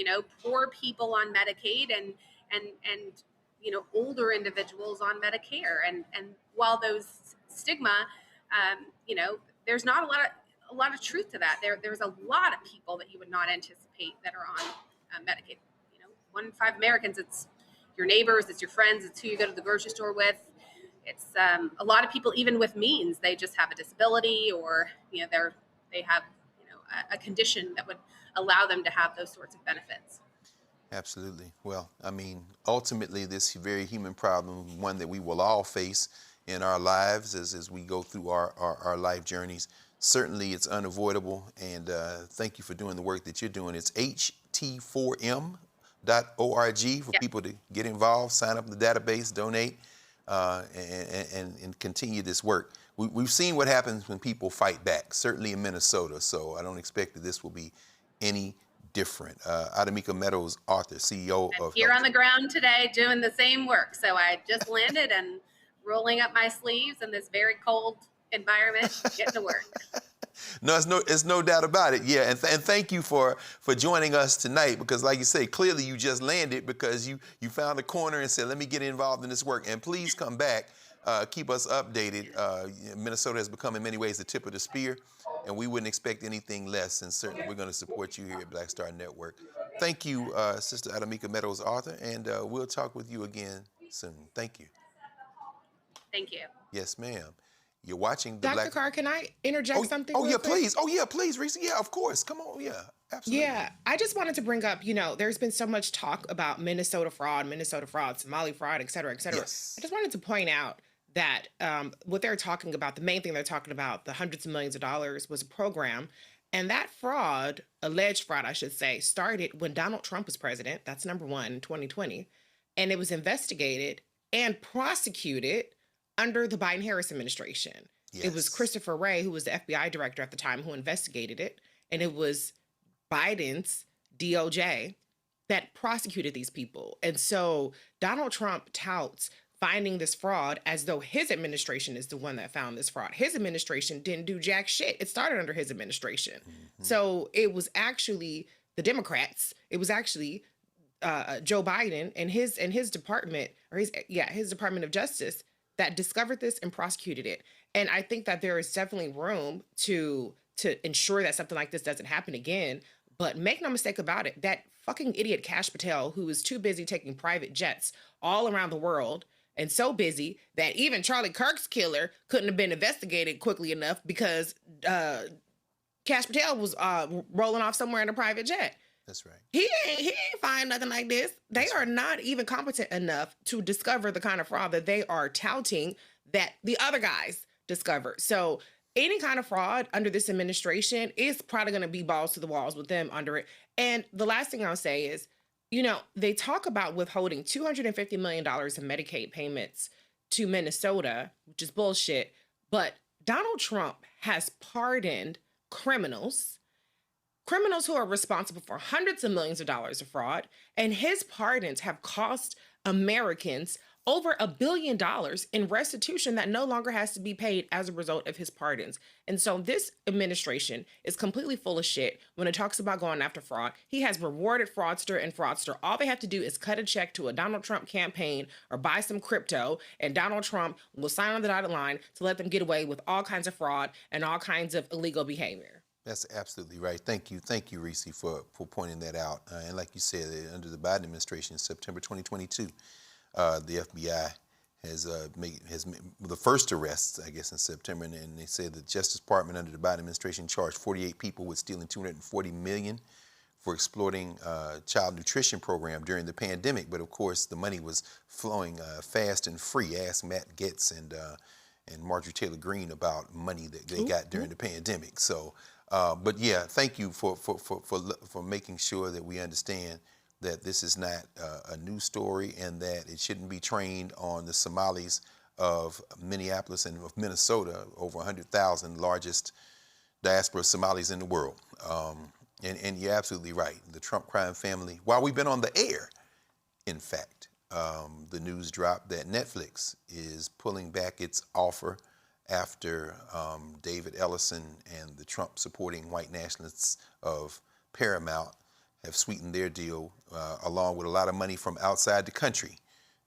poor people on Medicaid and older individuals on Medicare. And while those stigma, there's not a lot of truth to that. There's a lot of people that you would not anticipate that are on Medicaid. 1 in 5 Americans, it's your neighbors, it's your friends, it's who you go to the grocery store with. It's a lot of people, even with means, they just have a disability or they have a condition that would allow them to have those sorts of benefits. Absolutely. Well, I mean, ultimately, this very human problem, one that we will all face in our lives as we go through our life journeys. Certainly, it's unavoidable, and thank you for doing the work that you're doing. It's ht4m.org for people to get involved, sign up in the database, donate, and continue this work. We've seen what happens when people fight back, certainly in Minnesota, so I don't expect that this will be any different. Adamika Meadows, author, CEO of Here on the ground today doing the same work. So I just landed and rolling up my sleeves in this very cold environment, getting to work. No, it's no doubt about it. Yeah, and thank you for joining us tonight, because like you say, clearly you just landed because you found a corner and said, let me get involved in this work. And please come back, keep us updated. Minnesota has become in many ways the tip of the spear, and we wouldn't expect anything less. And certainly we're going to support you here at Black Star Network. Thank you, Sister Adamika Meadows, author, and we'll talk with you again soon. Thank you. Thank you. Yes, ma'am. You're watching the Dr. Carr, can I interject something? Oh, yeah, quick? please. Oh, yeah, please, Reese. Yeah, of course. Come on. Yeah, absolutely. Yeah, I just wanted to bring up, there's been so much talk about Minnesota fraud, Somali fraud, et cetera, et cetera. Yes. I just wanted to point out that what they're talking about, the main thing they're talking about, the hundreds of millions of dollars, was a program. And that fraud, alleged fraud, I should say, started when Donald Trump was president. That's number one, in 2020. And it was investigated and prosecuted under the Biden-Harris administration. Yes. It was Christopher Wray, who was the FBI director at the time, who investigated it. And it was Biden's DOJ that prosecuted these people. And so Donald Trump touts finding this fraud as though his administration is the one that found this fraud. His administration didn't do jack shit. It started under his administration. So it was actually the Democrats. It was actually Joe Biden and his department, or his Department of Justice, that discovered this and prosecuted it. And I think that there is definitely room to ensure that something like this doesn't happen again. But make no mistake about it, that fucking idiot Kash Patel, who is too busy taking private jets all around the world, and so busy that even Charlie Kirk's killer couldn't have been investigated quickly enough because Kash Patel was rolling off somewhere in a private jet. That's right. He ain't find nothing like this. They are not even competent enough to discover the kind of fraud that they are touting that the other guys discovered. So any kind of fraud under this administration is probably going to be balls to the walls with them under it. And the last thing I'll say is, they talk about withholding $250 million in Medicaid payments to Minnesota, which is bullshit. But Donald Trump has pardoned criminals who are responsible for hundreds of millions of dollars of fraud. And his pardons have cost Americans over $1 billion in restitution that no longer has to be paid as a result of his pardons. And so this administration is completely full of shit when it talks about going after fraud. He has rewarded fraudster and fraudster. All they have to do is cut a check to a Donald Trump campaign or buy some crypto, and Donald Trump will sign on the dotted line to let them get away with all kinds of fraud and all kinds of illegal behavior. That's absolutely right. Thank you, Reese, for pointing that out. And like you said, under the Biden administration in September 2022, the FBI has made the first arrests, I guess, in September, and they say the Justice Department under the Biden administration charged 48 people with stealing $240 million for exploiting child nutrition program during the pandemic. But of course, the money was flowing fast and free. Ask Matt Gaetz and Marjorie Taylor Greene about money that they got during the pandemic. So, but yeah, thank you for making sure that we understand that this is not a new story and that it shouldn't be trained on the Somalis of Minneapolis and of Minnesota, over 100,000, largest diaspora of Somalis in the world. And you're absolutely right. The Trump crime family, while we've been on the air, in fact, the news dropped that Netflix is pulling back its offer after David Ellison and the Trump supporting white nationalists of Paramount have sweetened their deal along with a lot of money from outside the country,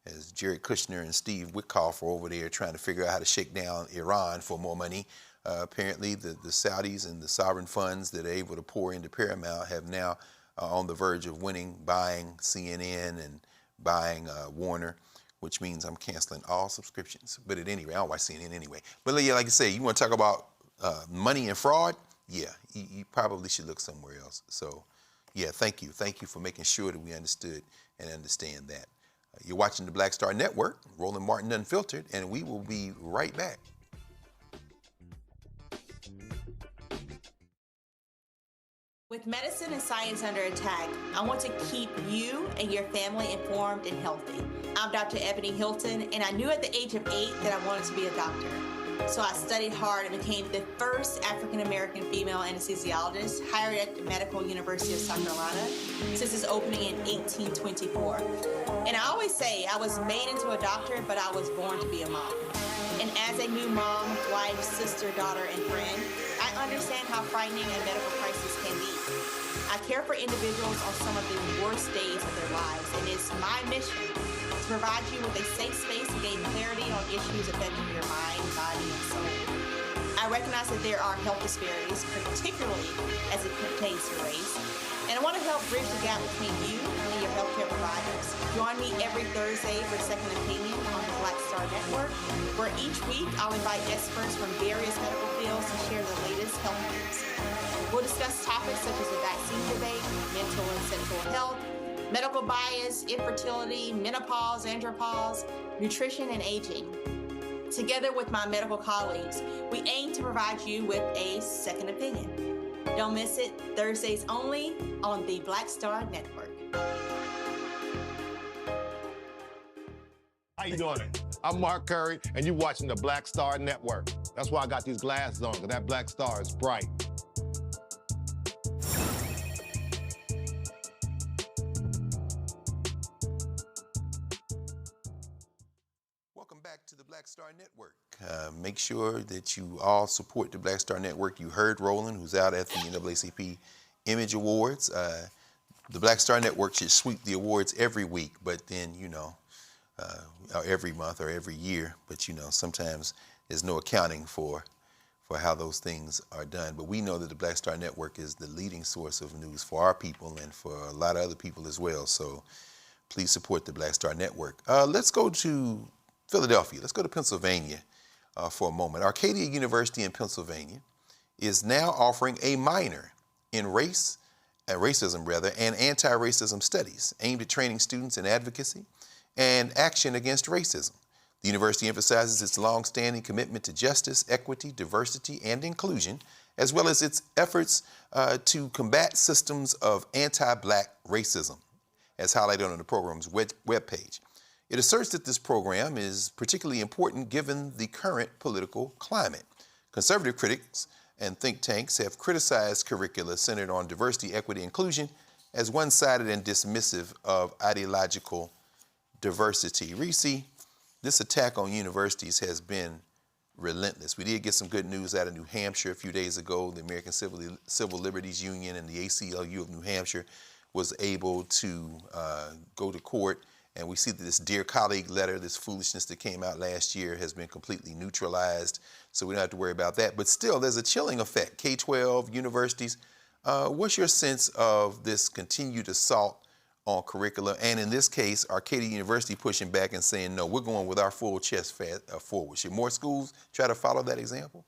as Jared Kushner and Steve Witkoff are over there trying to figure out how to shake down Iran for more money. Apparently, the Saudis and the sovereign funds that are able to pour into Paramount have now on the verge of winning, buying CNN and buying Warner, which means I'm canceling all subscriptions. But at any rate, I don't watch CNN anyway. But yeah, like I say, you want to talk about money and fraud? Yeah, you probably should look somewhere else. So, yeah, thank you. Thank you for making sure that we understood and understand that. You're watching the Black Star Network, Roland Martin Unfiltered, and we will be right back. With medicine and science under attack, I want to keep you and your family informed and healthy. I'm Dr. Ebony Hilton, and I knew at the age of 8 that I wanted to be a doctor. So I studied hard and became the first African-American female anesthesiologist hired at the Medical University of South Carolina since its opening in 1824. And I always say I was made into a doctor, but I was born to be a mom. And as a new mom, wife, sister, daughter, and friend, I understand how frightening a medical crisis can be. I care for individuals on some of the worst days of their lives, and it's my mission to provide you with a safe space to gain clarity on issues affecting your mind, body, and soul. I recognize that there are health disparities, particularly as it pertains to race, and I want to help bridge the gap between you and your healthcare providers. Join me every Thursday for Second Opinion on the Black Star Network, where each week I'll invite experts from various medical fields to share the latest health news. We'll discuss topics such as the vaccine debate, mental and sexual health, medical bias, infertility, menopause, andropause, nutrition, and aging. Together with my medical colleagues, we aim to provide you with a second opinion. Don't miss it, Thursdays only on the Black Star Network. How you doing? I'm Mark Curry, and you're watching the Black Star Network. That's why I got these glasses on, because that black star is bright. Black Star Network. Make sure that you all support the Black Star Network. You heard Roland, who's out at the NAACP Image Awards. The Black Star Network should sweep the awards every week, but then, or every month or every year. But, sometimes there's no accounting for how those things are done. But we know that the Black Star Network is the leading source of news for our people and for a lot of other people as well. So please support the Black Star Network. Let's go to Philadelphia. Let's go to Pennsylvania for a moment. Arcadia University in Pennsylvania is now offering a minor in racism and anti-racism studies aimed at training students in advocacy and action against racism. The university emphasizes its long-standing commitment to justice, equity, diversity, and inclusion, as well as its efforts to combat systems of anti-Black racism, as highlighted on the program's webpage. It asserts that this program is particularly important given the current political climate. Conservative critics and think tanks have criticized curricula centered on diversity, equity, inclusion as one-sided and dismissive of ideological diversity. Reese, this attack on universities has been relentless. We did get some good news out of New Hampshire a few days ago. The American Civil Liberties Union and the ACLU of New Hampshire was able to go to court, and we see that this Dear Colleague letter, this foolishness that came out last year, has been completely neutralized, so we don't have to worry about that. But still, there's a chilling effect. K-12, universities, what's your sense of this continued assault on curricula? And in this case, Arcadia University pushing back and saying, no, we're going with our full chest forward. Should more schools try to follow that example?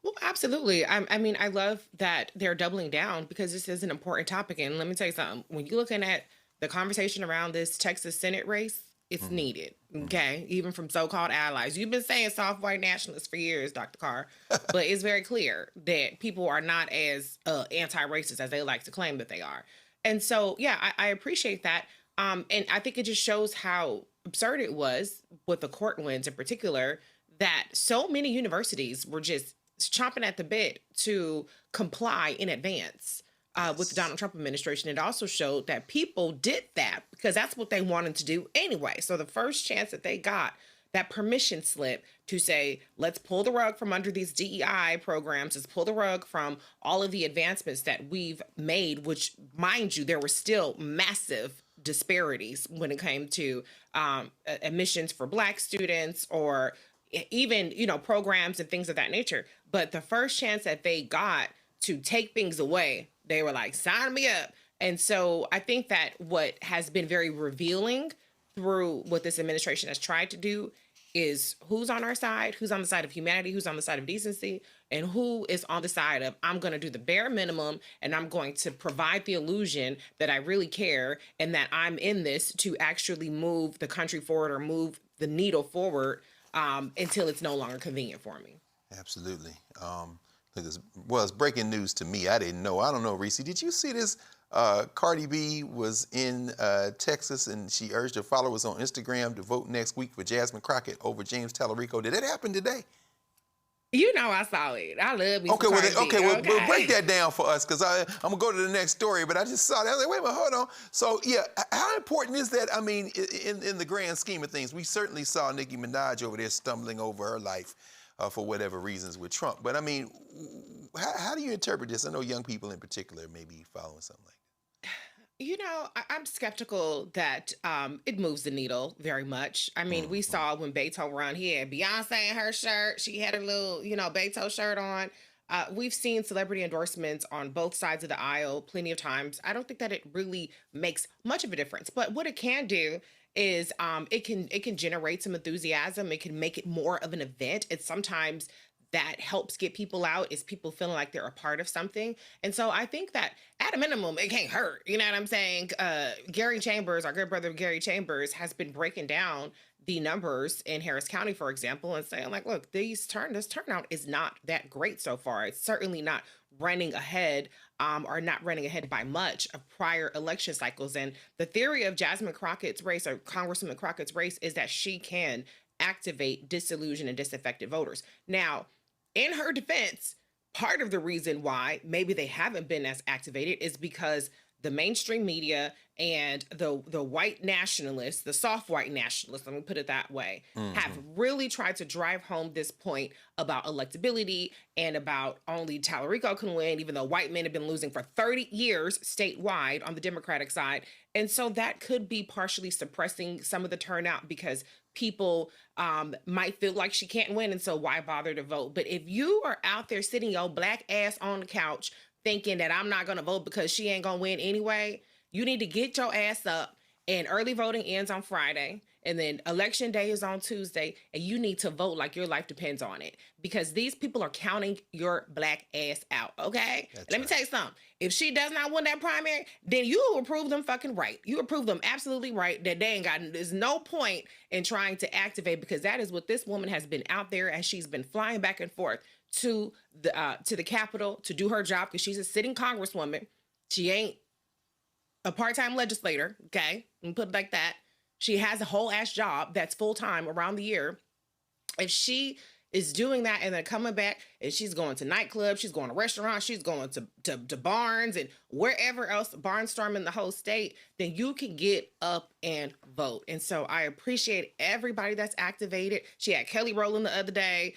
Well, absolutely. I mean, I love that they're doubling down because this is an important topic. And let me tell you something. When you're looking at the conversation around this Texas Senate race, it's needed, okay? Even from so-called allies. You've been saying soft white nationalists for years, Dr. Carr, but it's very clear that people are not as anti-racist as they like to claim that they are. And so, yeah, I appreciate that. And I think it just shows how absurd it was with the court wins in particular, that so many universities were just chomping at the bit to comply in advance with the Donald Trump administration. It also showed that people did that because that's what they wanted to do anyway. So the first chance that they got that permission slip to say, let's pull the rug from under these DEI programs, let's pull the rug from all of the advancements that we've made, which, mind you, there were still massive disparities when it came to admissions for Black students or even, programs and things of that nature. But the first chance that they got to take things away, they were like, sign me up. And so I think that what has been very revealing through what this administration has tried to do is who's on our side, who's on the side of humanity, who's on the side of decency, and who is on the side of, I'm going to do the bare minimum and I'm going to provide the illusion that I really care and that I'm in this to actually move the country forward or move the needle forward until it's no longer convenient for me. Absolutely. It's breaking news to me. I didn't know. I don't know, Reese. Did you see this? Cardi B was in Texas and she urged her followers on Instagram to vote next week for Jasmine Crockett over James Tallarico. Did that happen today? I saw it. I love me. Okay, well, break that down for us because I'm going to go to the next story, but I just saw that. I was like, wait a minute, hold on. So, yeah, how important is that? I mean, in the grand scheme of things, we certainly saw Nicki Minaj over there stumbling over her life for whatever reasons with Trump. But, I mean, how do you interpret this? I know young people in particular may be following something like that. I'm skeptical that it moves the needle very much. I mean, we saw when Beto run, he had Beyonce in her shirt. She had a little, Beto shirt on. We've seen celebrity endorsements on both sides of the aisle plenty of times. I don't think that it really makes much of a difference. But what it can do is it can generate some enthusiasm. It can make it more of an event. It's sometimes that helps get people out is people feeling like they're a part of something. And so I think that at a minimum, it can't hurt. You know what I'm saying? Gary Chambers, our good brother Gary Chambers, has been breaking down the numbers in Harris County, for example, and saying like, look, this turnout is not that great so far. It's certainly not running ahead or not running ahead by much of prior election cycles. And the theory of Jasmine Crockett's race or Congresswoman Crockett's race is that she can activate disillusioned and disaffected voters. Now, in her defense, part of the reason why maybe they haven't been as activated is because the mainstream media and the white nationalists, the soft white nationalists, let me put it that way, have really tried to drive home this point about electability and about only Tallarico can win, even though white men have been losing for 30 years statewide on the Democratic side. And so that could be partially suppressing some of the turnout because people might feel like she can't win, and so why bother to vote? But if you are out there sitting your black ass on the couch thinking that I'm not going to vote because she ain't going to win anyway, you need to get your ass up, and early voting ends on Friday, and then election day is on Tuesday, and you need to vote like your life depends on it, because these people are counting your black ass out, okay? Let me tell you something. If she does not win that primary, then you will prove them fucking right. You will prove them absolutely right that they ain't got, there's no point in trying to activate, because that is what this woman has been out there as she's been flying back and forth to the Capitol to do her job, because she's a sitting congresswoman. She ain't a part-time legislator, okay? Let me put it like that. She has a whole ass job that's full-time around the year. If she is doing that and then coming back and she's going to nightclubs, she's going to restaurants, she's going to barns and wherever else, barnstorming the whole state, then you can get up and vote. And so I appreciate everybody that's activated. She had Kelly Rowland the other day.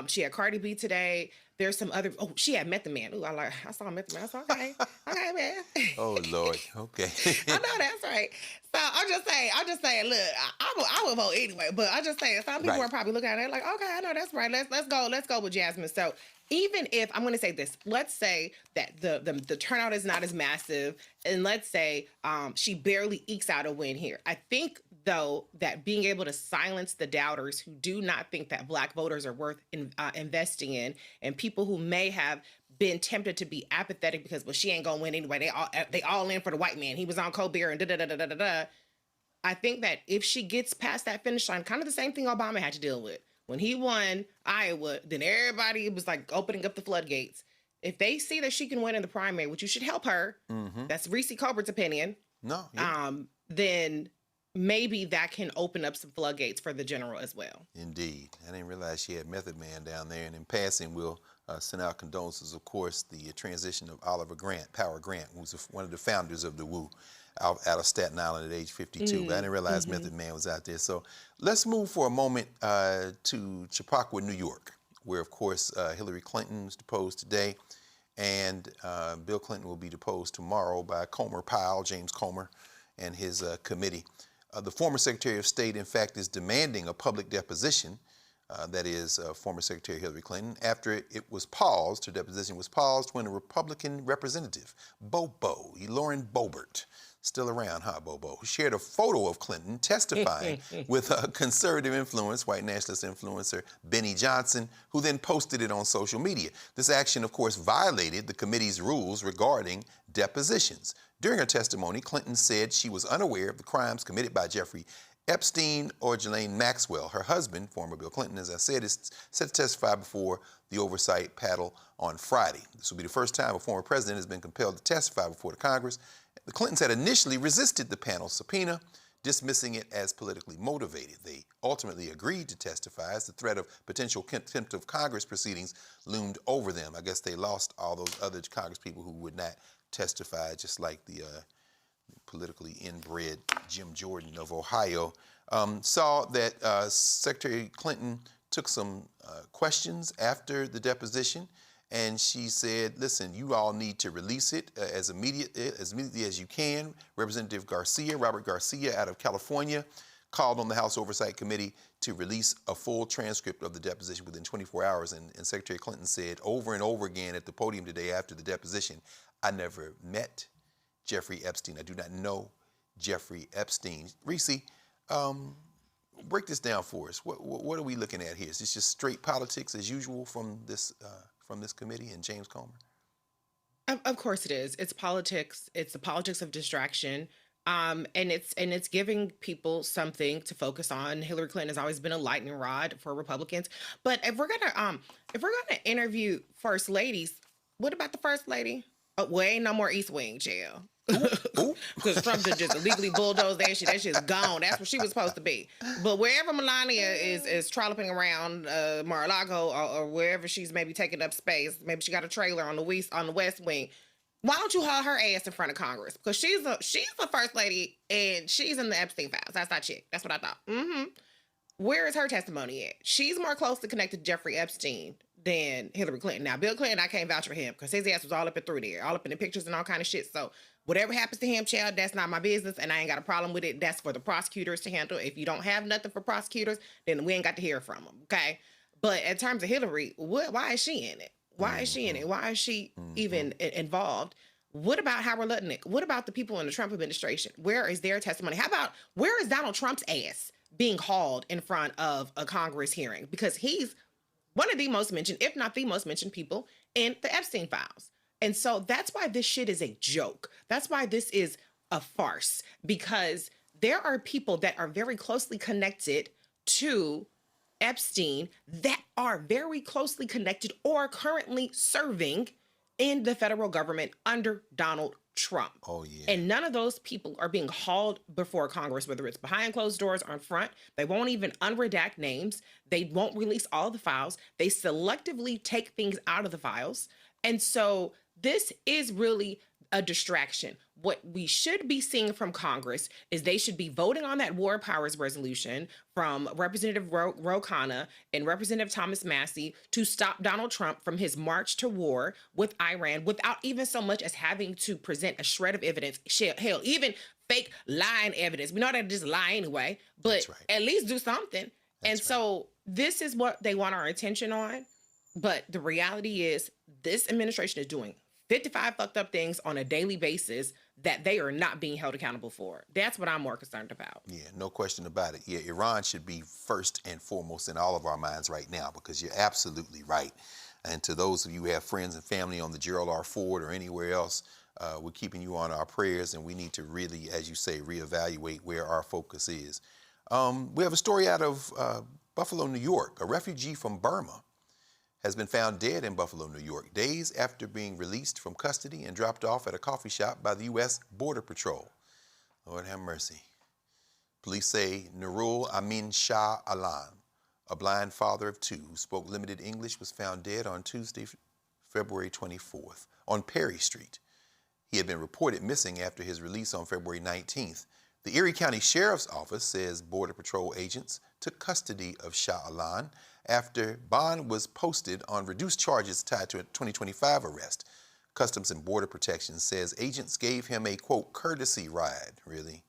She had Cardi B today. There's some other, she had Method Man. Ooh, I saw Method Man. I said, okay, man. Oh, Lord. Okay. I know that's right. So I'm just saying, look, I would vote anyway, but I'm just saying, some people are probably looking at it like, okay, I know that's right. Let's go with Jasmine. So even if, I'm going to say this, let's say that the turnout is not as massive, and let's say she barely ekes out a win here. I think, though, that being able to silence the doubters who do not think that black voters are worth investing in, and people who may have been tempted to be apathetic because, well, she ain't gonna win anyway. They all in for the white man. He was on Colbert and da-da-da-da-da-da. I think that if she gets past that finish line, kind of the same thing Obama had to deal with. When he won Iowa, then everybody was like opening up the floodgates. If they see that she can win in the primary, which you should help her, that's Reese Colbert's opinion. No. Then maybe that can open up some floodgates for the general as well. Indeed. I didn't realize she had Method Man down there. And in passing, we'll send out condolences, of course, the transition of Oliver Grant, Power Grant, who's one of the founders of the WU, out of Staten Island at age 52. But I didn't realize Method Man was out there. So let's move for a moment to Chappaqua, New York, where, of course, Hillary Clinton was deposed today. And Bill Clinton will be deposed tomorrow by James Comer, and his committee. The former Secretary of State, in fact, is demanding a public deposition, that is former Secretary Hillary Clinton, after it was paused, her deposition was paused when a Republican representative, Bobo, Lauren Boebert, still around, huh, Bobo, who shared a photo of Clinton testifying with a conservative white nationalist influencer, Benny Johnson, who then posted it on social media. This action, of course, violated the committee's rules regarding depositions. During her testimony, Clinton said she was unaware of the crimes committed by Jeffrey Epstein or Ghislaine Maxwell. Her husband, former Bill Clinton, as I said, is set to testify before the oversight panel on Friday. This will be the first time a former president has been compelled to testify before the Congress. The Clintons had initially resisted the panel's subpoena, dismissing it as politically motivated. They ultimately agreed to testify as the threat of potential contempt of Congress proceedings loomed over them. I guess they lost all those other Congress people who would not testify, just like the politically inbred Jim Jordan of Ohio. Saw that Secretary Clinton took some questions after the deposition, and she said, listen, you all need to release it as immediately as you can. Representative Robert Garcia out of California, called on the House Oversight Committee to release a full transcript of the deposition within 24 hours. And Secretary Clinton said over and over again at the podium today after the deposition, I never met Jeffrey Epstein. I do not know Jeffrey Epstein. Reese, break this down for us. What are we looking at here? Is this just straight politics as usual from this committee and James Comer? Of course it is. It's politics. It's the politics of distraction. And it's giving people something to focus on. Hillary Clinton has always been a lightning rod for Republicans. But if we're gonna interview first ladies, what about the first lady? Well, ain't no more East Wing jail. Because Trump just illegally bulldozed that shit. That shit's gone. That's where she was supposed to be. But wherever Melania is trolloping around Mar-a-Lago or wherever she's maybe taking up space, maybe she got a trailer on the West Wing. Why don't you haul her ass in front of Congress? Because she's the first lady and she's in the Epstein files. That's not chick. That's what I thought. Where is her testimony at? She's more closely connected to Jeffrey Epstein than Hillary Clinton. Now, Bill Clinton, I can't vouch for him because his ass was all up and through there, all up in the pictures and all kind of shit. So whatever happens to him, child, that's not my business, and I ain't got a problem with it. That's for the prosecutors to handle. If you don't have nothing for prosecutors, then we ain't got to hear from them, okay? But in terms of Hillary, why is she in it? Why is she in it? Why is she even involved? What about Howard Lutnick? What about the people in the Trump administration? Where is their testimony? How about where is Donald Trump's ass being hauled in front of a Congress hearing? Because he's one of the most mentioned, if not the most mentioned people in the Epstein files. And so that's why this shit is a joke. That's why this is a farce, because there are people that are very closely connected to Epstein that are very closely connected or currently serving in the federal government under Donald Trump. Oh, yeah. And none of those people are being hauled before Congress, whether it's behind closed doors or in front. They won't even unredact names. They won't release all the files. They selectively take things out of the files. And so this is really a distraction. What we should be seeing from Congress is they should be voting on that War Powers resolution from Representative Ro Khanna and Representative Thomas Massey to stop Donald Trump from his march to war with Iran without even so much as having to present a shred of evidence. Hell, even fake lying evidence. We know that just lie anyway, but at least do something. So this is what they want our attention on. But the reality is this administration is doing 55 fucked up things on a daily basis that they are not being held accountable for. That's what I'm more concerned about. Yeah, no question about it. Yeah, Iran should be first and foremost in all of our minds right now, because you're absolutely right. And to those of you who have friends and family on the Gerald R. Ford or anywhere else, we're keeping you on our prayers, and we need to really, as you say, reevaluate where our focus is. We have a story out of Buffalo, New York. A refugee from Burma has been found dead in Buffalo, New York, days after being released from custody and dropped off at a coffee shop by the U.S. Border Patrol. Lord have mercy. Police say Nurul Amin Shah Alam, a blind father of two who spoke limited English, was found dead on Tuesday, February 24th, on Perry Street. He had been reported missing after his release on February 19th. The Erie County Sheriff's Office says Border Patrol agents took custody of Shah Alam after bond was posted on reduced charges tied to a 2025 arrest. Customs and Border Protection says agents gave him a, quote, courtesy ride, really,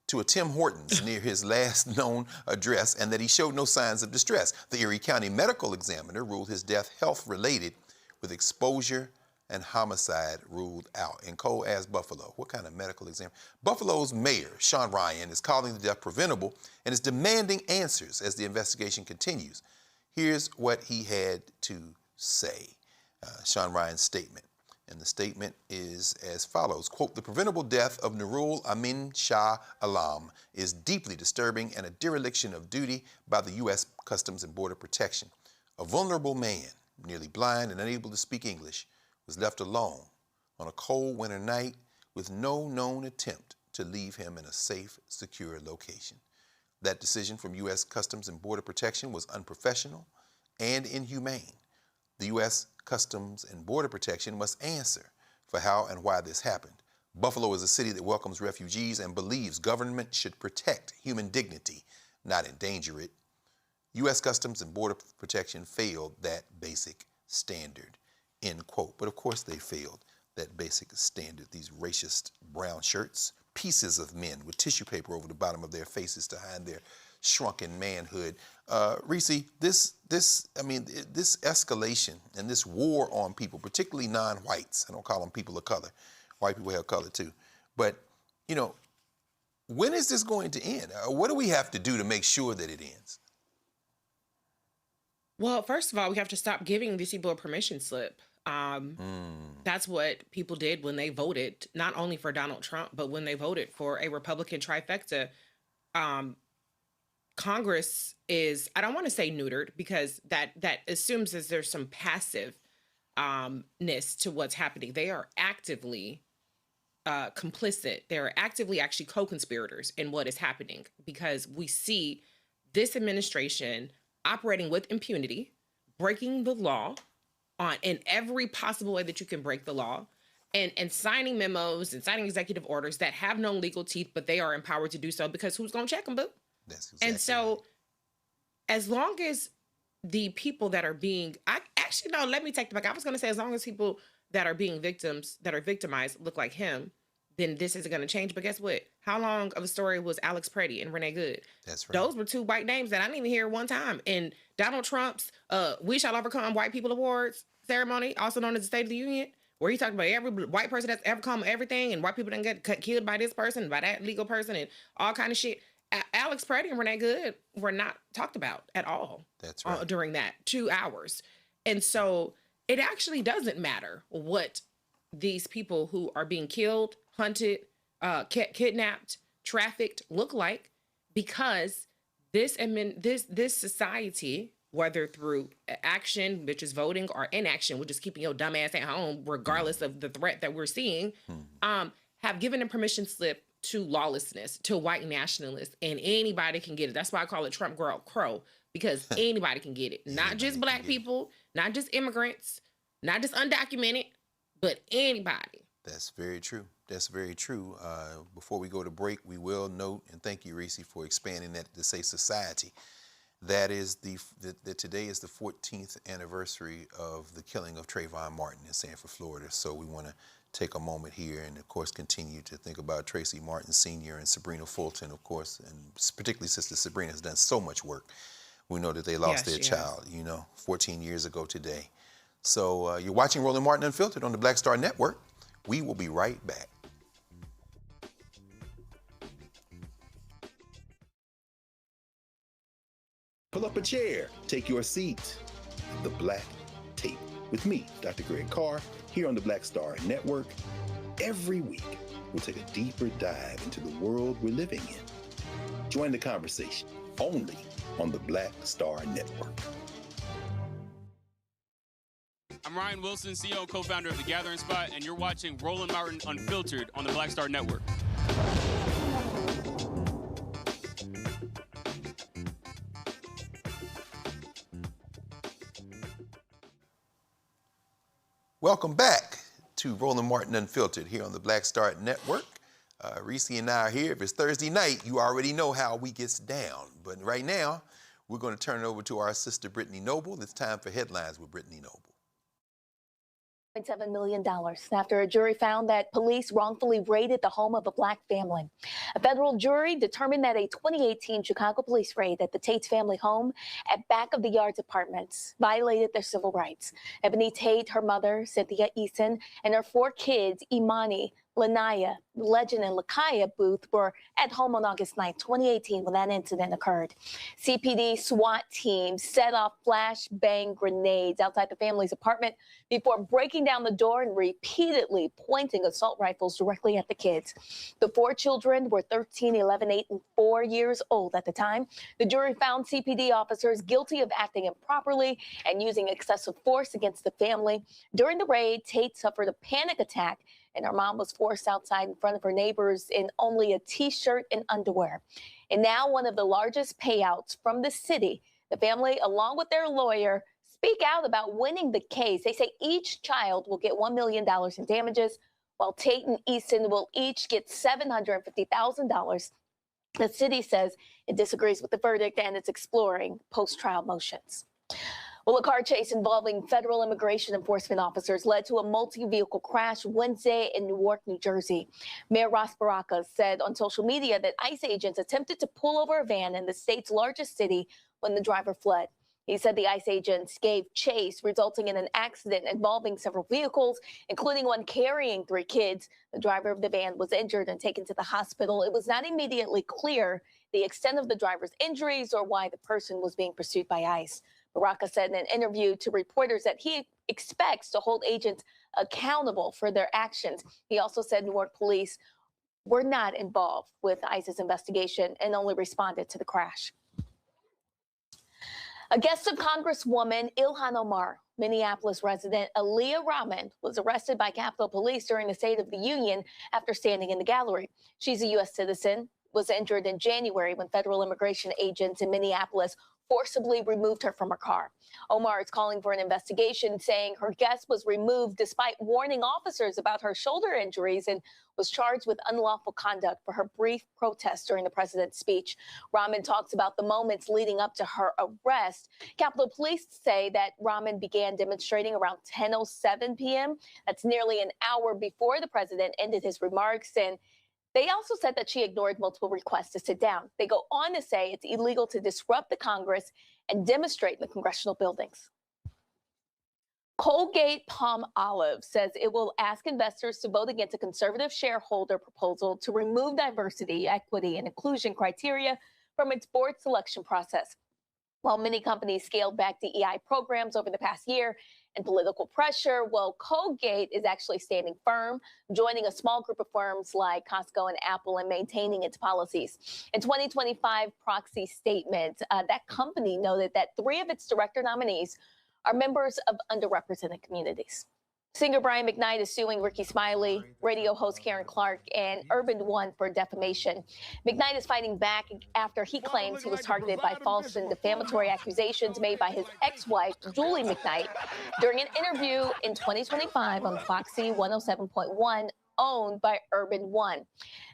to a Tim Hortons near his last known address, and that he showed no signs of distress. The Erie County Medical Examiner ruled his death health-related, with exposure and homicide ruled out. And Cole asked Buffalo, what kind of medical exam? Buffalo's mayor, Sean Ryan, is calling the death preventable and is demanding answers as the investigation continues. Here's what he had to say, Sean Ryan's statement. And the statement is as follows, quote, the preventable death of Nurul Amin Shah Alam is deeply disturbing and a dereliction of duty by the U.S. Customs and Border Protection. A vulnerable man, nearly blind and unable to speak English, was left alone on a cold winter night with no known attempt to leave him in a safe, secure location. That decision from U.S. Customs and Border Protection was unprofessional and inhumane. The U.S. Customs and Border Protection must answer for how and why this happened. Buffalo is a city that welcomes refugees and believes government should protect human dignity, not endanger it. U.S. Customs and Border Protection failed that basic standard, end quote. But of course they failed that basic standard. These racist brown shirts, pieces of men with tissue paper over the bottom of their faces to hide their shrunken manhood. Reese, this escalation and this war on people, particularly non-whites, I don't call them people of color. White people have color too. But, you know, when is this going to end? What do we have to do to make sure that it ends? Well, first of all, we have to stop giving these people a permission slip. That's what people did when they voted, not only for Donald Trump, but when they voted for a Republican trifecta. Congress is, I don't want to say neutered, because that assumes that there's some passiveness to what's happening. They are actively complicit. They're actively actually co-conspirators in what is happening, because we see this administration operating with impunity, breaking the law in every possible way that you can break the law, and signing memos and signing executive orders that have no legal teeth, but they are empowered to do so because who's going to check them, boo? That's exactly And so, right. as long as the people that are being, let me take it back. I was going to say, as long as people that are being victimized look like him, then this isn't going to change. But guess what? How long of a story was Alex Preddy and Renee Good? That's right. Those were two white names that I didn't even hear one time. And Donald Trump's We Shall Overcome White People Awards ceremony, also known as the State of the Union, where he talked about every white person that's ever come everything, and white people didn't get killed by this person, by that legal person, and all kind of shit. Alex Preddy and Renee Good were not talked about at all. That's right. During that 2 hours. And so it actually doesn't matter what these people who are being killed, hunted, kidnapped, trafficked look like, because this society, whether through action, which is voting, or inaction, which is keeping your dumb ass at home, regardless of the threat that we're seeing, have given a permission slip to lawlessness, to white nationalists, and anybody can get it. That's why I call it Trump Girl Crow, because anybody can get it. Not just black people, not just immigrants, not just undocumented, but anybody. That's very true. That's very true. Before we go to break, we will note, and thank you, Reese, for expanding that to say society. That is that today is the 14th anniversary of the killing of Trayvon Martin in Sanford, Florida. So we want to take a moment here and, of course, continue to think about Tracy Martin Sr. and Sabrina Fulton, of course, and particularly Sister Sabrina has done so much work. We know that they lost their child, 14 years ago today. So you're watching Roland Martin Unfiltered on the Black Star Network. We will be right back. Pull up a chair, take your seat. The Black Tape with me, Dr. Greg Carr, here on the Black Star Network. Every week, we'll take a deeper dive into the world we're living in. Join the conversation only on the Black Star Network. I'm Ryan Wilson, CEO and co-founder of The Gathering Spot, and you're watching Roland Martin Unfiltered on the Black Star Network. Welcome back to Roland Martin Unfiltered here on the Black Star Network. Reese and I are here. If it's Thursday night, you already know how we gets down. But right now, we're going to turn it over to our sister, Brittany Noble. It's time for Headlines with Brittany Noble. $7 million after a jury found that police wrongfully raided the home of a black family. A federal jury determined that a 2018 Chicago police raid at the Tate's family home at Back of the Yards Apartments violated their civil rights. Ebony Tate, her mother, Cynthia Eason, and her 4 kids, Imani, Lanaya, Legend, and Lakaya Booth were at home on August 9, 2018, when that incident occurred. CPD SWAT teams set off flashbang grenades outside the family's apartment before breaking down the door and repeatedly pointing assault rifles directly at the kids. The 4 children were 13, 11, 8, and 4 years old at the time. The jury found CPD officers guilty of acting improperly and using excessive force against the family. During the raid, Tate suffered a panic attack, and her mom was forced outside in front of her neighbors in only a T-shirt and underwear. And now one of the largest payouts from the city, the family, along with their lawyer, speak out about winning the case. They say each child will get $1 million in damages, while Tate and Easton will each get $750,000. The city says it disagrees with the verdict and it's exploring post-trial motions. Well, a car chase involving federal immigration enforcement officers led to a multi-vehicle crash Wednesday in Newark, New Jersey. Mayor Ross Baraka said on social media that ICE agents attempted to pull over a van in the state's largest city when the driver fled. He said the ICE agents gave chase, resulting in an accident involving several vehicles, including one carrying 3 kids. The driver of the van was injured and taken to the hospital. It was not immediately clear the extent of the driver's injuries or why the person was being pursued by ICE. Baraka said in an interview to reporters that he expects to hold agents accountable for their actions. He also said Newark police were not involved with ICE's investigation and only responded to the crash. A guest of Congresswoman Ilhan Omar, Minneapolis resident Aaliyah Rahman, was arrested by Capitol Police during the State of the Union after standing in the gallery. She's a U.S. citizen, was injured in January when federal immigration agents in Minneapolis forcibly removed her from her car. Omar is calling for an investigation, saying her guest was removed despite warning officers about her shoulder injuries and was charged with unlawful conduct for her brief protest during the president's speech. Rahman talks about the moments leading up to her arrest. Capitol Police say that Rahman began demonstrating around 10:07 p.m. That's nearly an hour before the president ended his remarks, and they also said that she ignored multiple requests to sit down. They go on to say it's illegal to disrupt the Congress and demonstrate in the congressional buildings. Colgate Palmolive says it will ask investors to vote against a conservative shareholder proposal to remove diversity, equity, and inclusion criteria from its board selection process. While many companies scaled back DEI programs over the past year and political pressure, well, Colgate is actually standing firm, joining a small group of firms like Costco and Apple in maintaining its policies. In 2025 proxy statement, that company noted that 3 of its director nominees are members of underrepresented communities. Singer Brian McKnight is suing Ricky Smiley, radio host Karen Clark, and Urban One for defamation. McKnight is fighting back after he claims he was targeted by false and defamatory accusations made by his ex-wife, Julie McKnight, during an interview in 2025 on Foxy 107.1, owned by Urban One.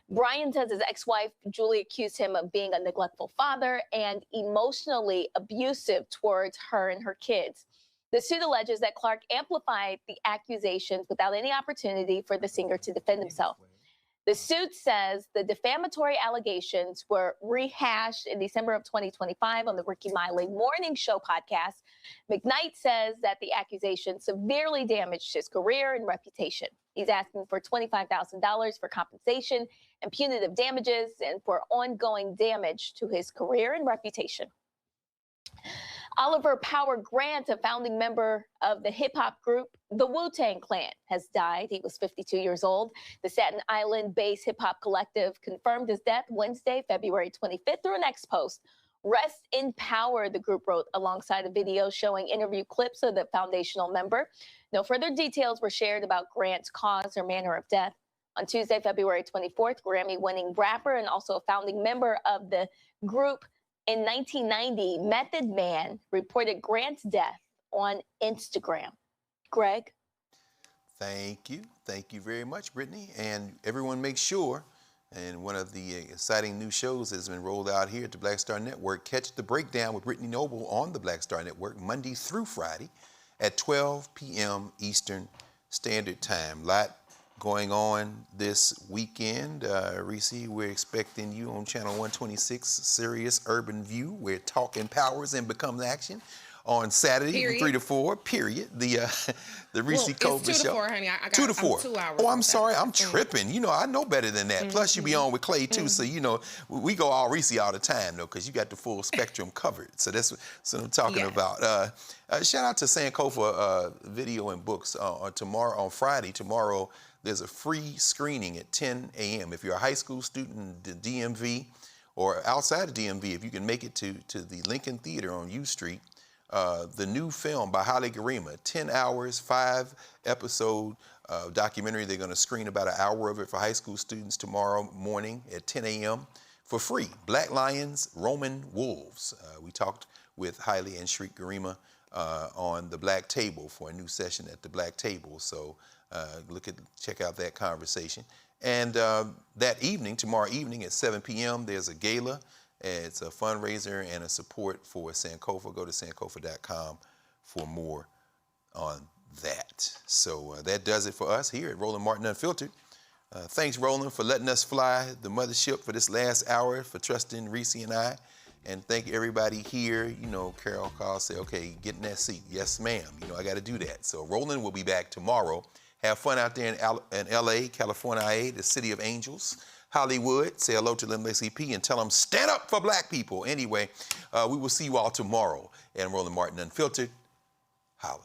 Brian says his ex-wife, Julie, accused him of being a neglectful father and emotionally abusive towards her and her kids. The suit alleges that Clark amplified the accusations without any opportunity for the singer to defend himself. The suit says the defamatory allegations were rehashed in December of 2025 on the Ricky Smiley Morning Show podcast. McKnight says that the accusations severely damaged his career and reputation. He's asking for $25,000 for compensation and punitive damages and for ongoing damage to his career and reputation. Oliver Power Grant, a founding member of the hip-hop group the Wu-Tang Clan, has died. He was 52 years old. The Staten Island-based hip-hop collective confirmed his death Wednesday, February 25th, through an X post. Rest in Power, the group wrote alongside a video showing interview clips of the foundational member. No further details were shared about Grant's cause or manner of death. On Tuesday, February 24th, Grammy-winning rapper and also a founding member of the group in 1990, Method Man reported Grant's death on Instagram. Greg? Thank you. Thank you very much, Brittany. And everyone make sure, and one of the exciting new shows that has been rolled out here at the Black Star Network, Catch the Breakdown with Brittany Noble on the Black Star Network, Monday through Friday at 12 p.m. Eastern Standard Time. Lot going on this weekend. Reese, we're expecting you on Channel 126, Sirius Urban View, where talk empowers and becomes action. On Saturday, from 3 to 4, period. The Reese Colbert Show. 2 to 4, honey. I got 2 to 4. 2 hours. Oh, I'm sorry. I'm tripping. You know, I know better than that. Plus, you be on with Clay, too. So, you know, we go all Reese all the time, though, because you got the full spectrum covered. So that's what I'm talking about. Shout out to Sankofa Video and Books on Friday. Tomorrow, there's a free screening at 10 a.m. If you're a high school student in the DMV or outside of DMV, if you can make it to the Lincoln Theater on U Street, the new film by Haile Garima, 10 hours, 5-episode documentary. They're going to screen about an hour of it for high school students tomorrow morning at 10 a.m. for free. Black Lions, Roman Wolves. We talked with Haile and Shriek Garima on the Black Table for a new session at the Black Table. So check out that conversation. And that evening, tomorrow evening at 7 p.m., there's a gala. It's a fundraiser and a support for Sankofa. Go to sankofa.com for more on that. So that does it for us here at Roland Martin Unfiltered. Thanks, Roland, for letting us fly the mothership for this last hour, for trusting Reese and I. And thank everybody here. You know, Carol Call say, okay, get in that seat. Yes, ma'am. You know, I got to do that. So Roland will be back tomorrow. Have fun out there in L.A., California, the city of angels. Hollywood, say hello to NAACP and tell them stand up for black people. Anyway, we will see you all tomorrow. And Roland Martin Unfiltered, holla.